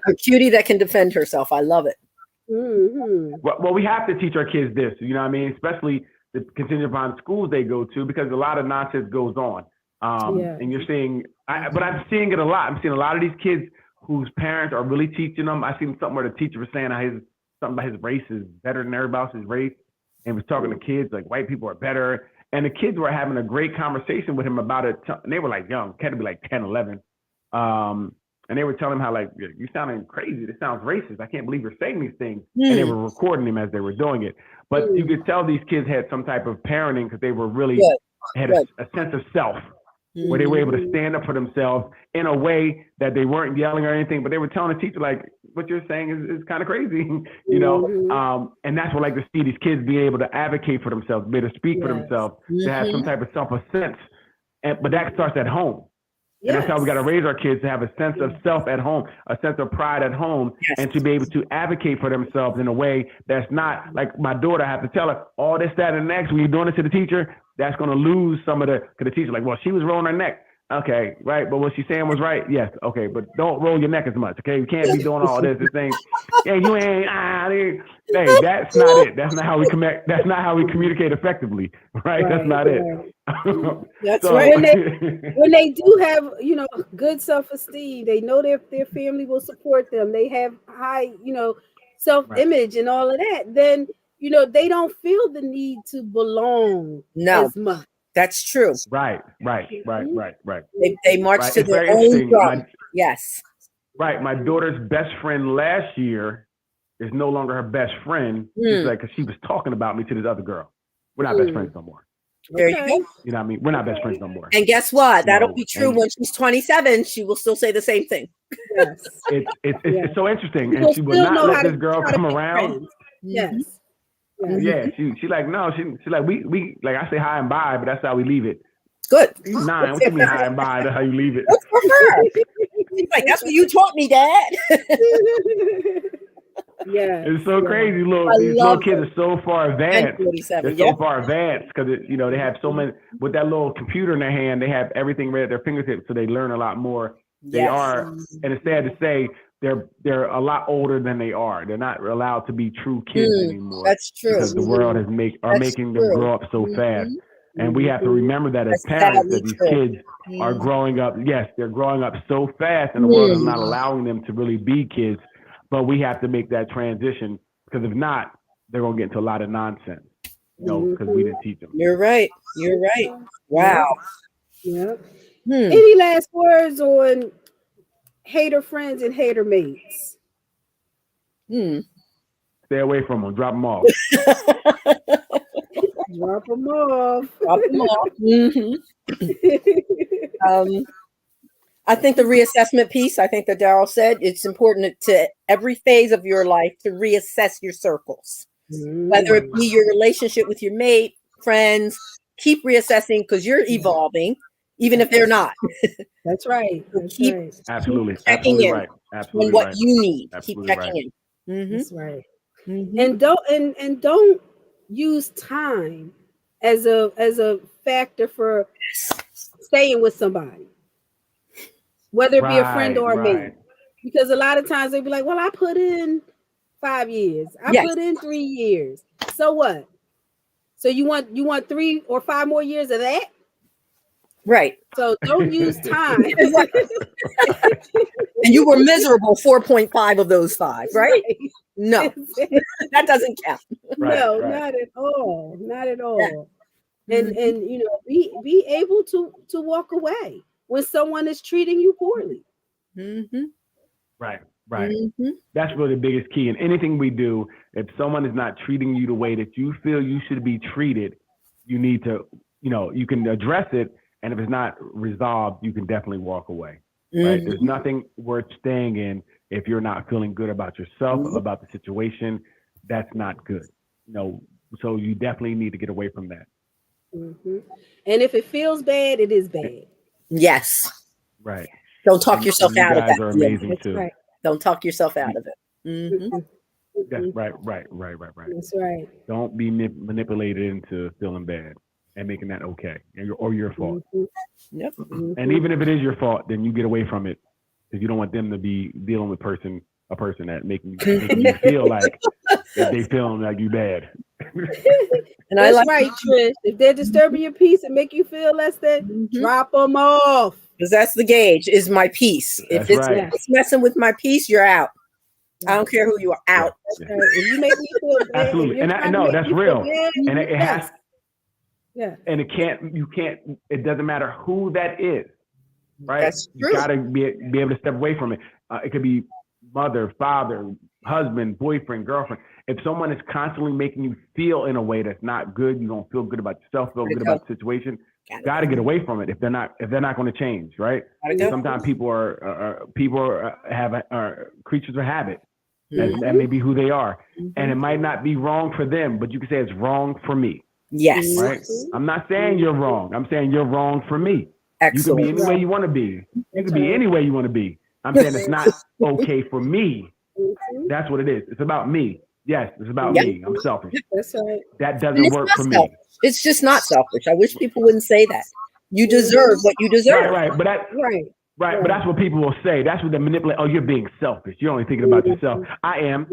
A cutie that can defend herself. I love it. Well, we have to teach our kids this, you know what I mean? Especially contingent upon schools they go to, because a lot of nonsense goes on. And you're seeing, but I'm seeing it a lot. I'm seeing a lot of these kids whose parents are really teaching them. I seen something where the teacher was saying something about his race is better than everybody else's race, and was talking to kids like white people are better. And the kids were having a great conversation with him about it. And they were like young, had to be like 10, 11. And they were telling him how like, you sounding crazy. This sounds racist. I can't believe you're saying these things. And they were recording him as they were doing it. But you could tell these kids had some type of parenting because they were really had a sense of self, where they were able to stand up for themselves in a way that they weren't yelling or anything, but they were telling the teacher, like, what you're saying is kind of crazy, you know? And that's what I like to see, these kids be able to advocate for themselves, be able to speak for themselves, to have some type of self-sense. But that starts at home. And that's how we got to raise our kids, to have a sense of self at home, a sense of pride at home, and to be able to advocate for themselves in a way that's not like my daughter. I have to tell her all this, that, and next. When you're doing it to the teacher, that's going to lose some of because the teacher's like, well, she was rolling her neck. Okay, right. But what she's saying was right. Yes. Okay. But don't roll your neck as much. Okay. You can't be doing all this thing. Yeah, you ain't. Hey, that's not it. That's not how we connect. That's not how we communicate effectively. Right. That's not it. That's right. When they do have, good self-esteem, they know their family will support them. They have high, self-image and all of that. Then, they don't feel the need to belong as much. That's true. Right. They march to their own drum. Yes. Right. My daughter's best friend last year is no longer her best friend. She's like, because she was talking about me to this other girl. We're not best friends no more. There you go. You know what I mean? We're not best friends no more. And guess what? That'll be true when she's 27. She will still say the same thing. Yes. It's so interesting. And she will not let this girl come around. Yes. Yeah, she like, no, she like, we like, I say hi and bye, but that's how we leave it. Good. She's 9. What you mean hi and bye? That's how you leave it. Good for her. She's like, that's what you taught me, Dad. Yeah, it's so crazy. These little kids are so far advanced. They're so far advanced because they have so many with that little computer in their hand. They have everything right at their fingertips, so they learn a lot more. They are, and it's sad to say, they're a lot older than they are. They're not allowed to be true kids anymore. That's true. Because the world is making them grow up so fast. And we have to remember that as parents, that these kids are growing up. Yes, they're growing up so fast, and the world is not allowing them to really be kids. But we have to make that transition, because if not, they're going to get into a lot of nonsense, because we didn't teach them. You're right. Wow. Yeah. Any last words on hater friends and hater mates? Stay away from them. Drop them off. Drop them off. I think the reassessment piece, I think that Daryl said, it's important to every phase of your life to reassess your circles, whether it be your relationship with your mate, friends. Keep reassessing, because you're evolving, even if they're not. That's right. Absolutely. Keep checking in on what you need. Absolutely keep checking in. That's right. And don't use time as a factor for staying with somebody, whether it be a friend or a mate, because a lot of times they'll be like, well, I put in 5 years, put in 3 years, so what? So you want 3 or 5 more years of that? Right. So don't use time. And you were miserable 4.5 of those 5, right? No, that doesn't count. No, not at all. Not at all. Yeah. And be able to walk away when someone is treating you poorly. Right. That's really the biggest key in anything we do. If someone is not treating you the way that you feel you should be treated, you need to, you can address it. And if it's not resolved, you can definitely walk away. Right? There's nothing worth staying in if you're not feeling good about yourself, about the situation, that's not good. So you definitely need to get away from that. Mm-hmm. And if it feels bad, it is bad. Yes. Right. Don't talk yourself out of that. You guys are amazing too. Right. Don't talk yourself out of it. Mm-hmm. That's right. That's right. Don't be manipulated into feeling bad and making that okay or your fault. Mm-hmm. Yep. Mm-hmm. And even if it is your fault, then you get away from it because you don't want them to be dealing with a person that making you feel like that they feeling like you bad. And that's right, Trish. If they're disturbing your peace and make you feel less than, drop them off. Because that's the gauge, is my peace. If it's messing with my peace, you're out. I don't care who you are, out. That's right. If you make me feel bad, absolutely, and I know that's real, and it has. Yeah. And it doesn't matter who that is, right? That's true. You gotta be able to step away from it. It could be mother, father, husband, boyfriend, girlfriend. If someone is constantly making you feel in a way that's not good, you don't feel good about yourself, feel good about the situation. Got to get away from it if they're not going to change, right? Sometimes people are creatures of habit. That may be who they are, and it might not be wrong for them, but you can say it's wrong for me. Yes. Right. I'm not saying you're wrong. I'm saying you're wrong for me. Excellent. You can be any way you want to be. You can be any way you want to be. I'm saying it's not okay for me. That's what it is. It's about me. Yes, it's about me. I'm selfish. That's right. That doesn't work for me. It's just not selfish. I wish people wouldn't say that. You deserve what you deserve. Right. But but that's what people will say. That's what they manipulate. Oh, you're being selfish. You're only thinking about yourself. I am.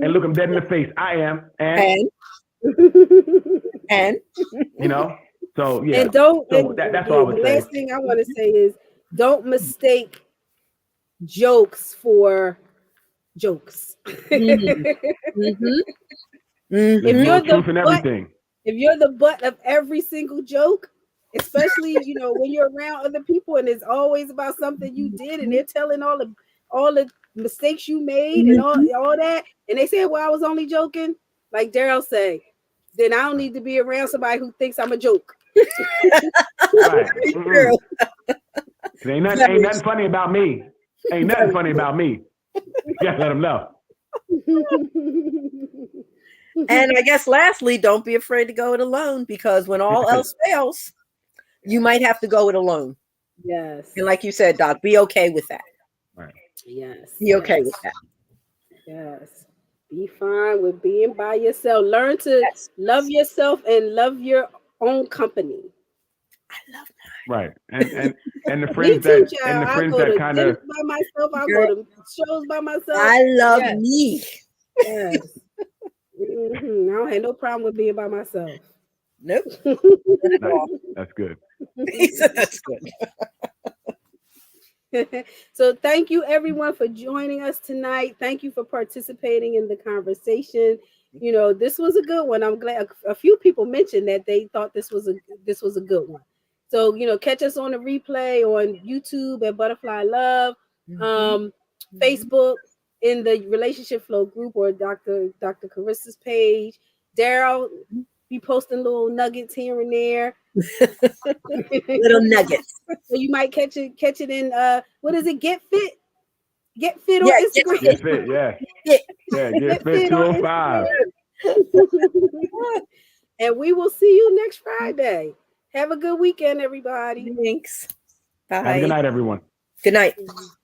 And look them dead in the face. I am. And so yeah. And don't. So that's what I would say. The last thing I want to say is don't mistake jokes for jokes. If you're if you're the butt of every single joke, especially when you're around other people and it's always about something you did and they're telling all the mistakes you made and all that, and they say, well, I was only joking, like Daryl say, then I don't need to be around somebody who thinks I'm a joke. Right. Ain't nothing funny about me. Ain't nothing funny about me. You gotta let them know. And I guess lastly, don't be afraid to go it alone, because when all else fails, you might have to go it alone. Yes. And like you said, Doc, be okay with that. Right. Yes. Be okay with that. Yes. Be fine with being by yourself. Learn to love yourself and love your own company. I love that. Right. And the friends that kind of by myself, I'll go to shows by myself. I love me. Yes. I don't have no problem with being by myself. Nope. That's good. That's good. So thank you everyone for joining us tonight. Thank you for participating in the conversation. This was a good one. I'm glad a few people mentioned that they thought this was a good one. So catch us on the replay on YouTube at Butterfly Love, Facebook in the Relationship Flow group or Dr. Carissa's page. Daryl be posting little nuggets here and there. Little nuggets. So you might catch it in what is it? Get fit on Instagram. Get fit, yeah. Get fit 205. And we will see you next Friday. Have a good weekend, everybody. Thanks. Bye. Have a good night, everyone. Good night.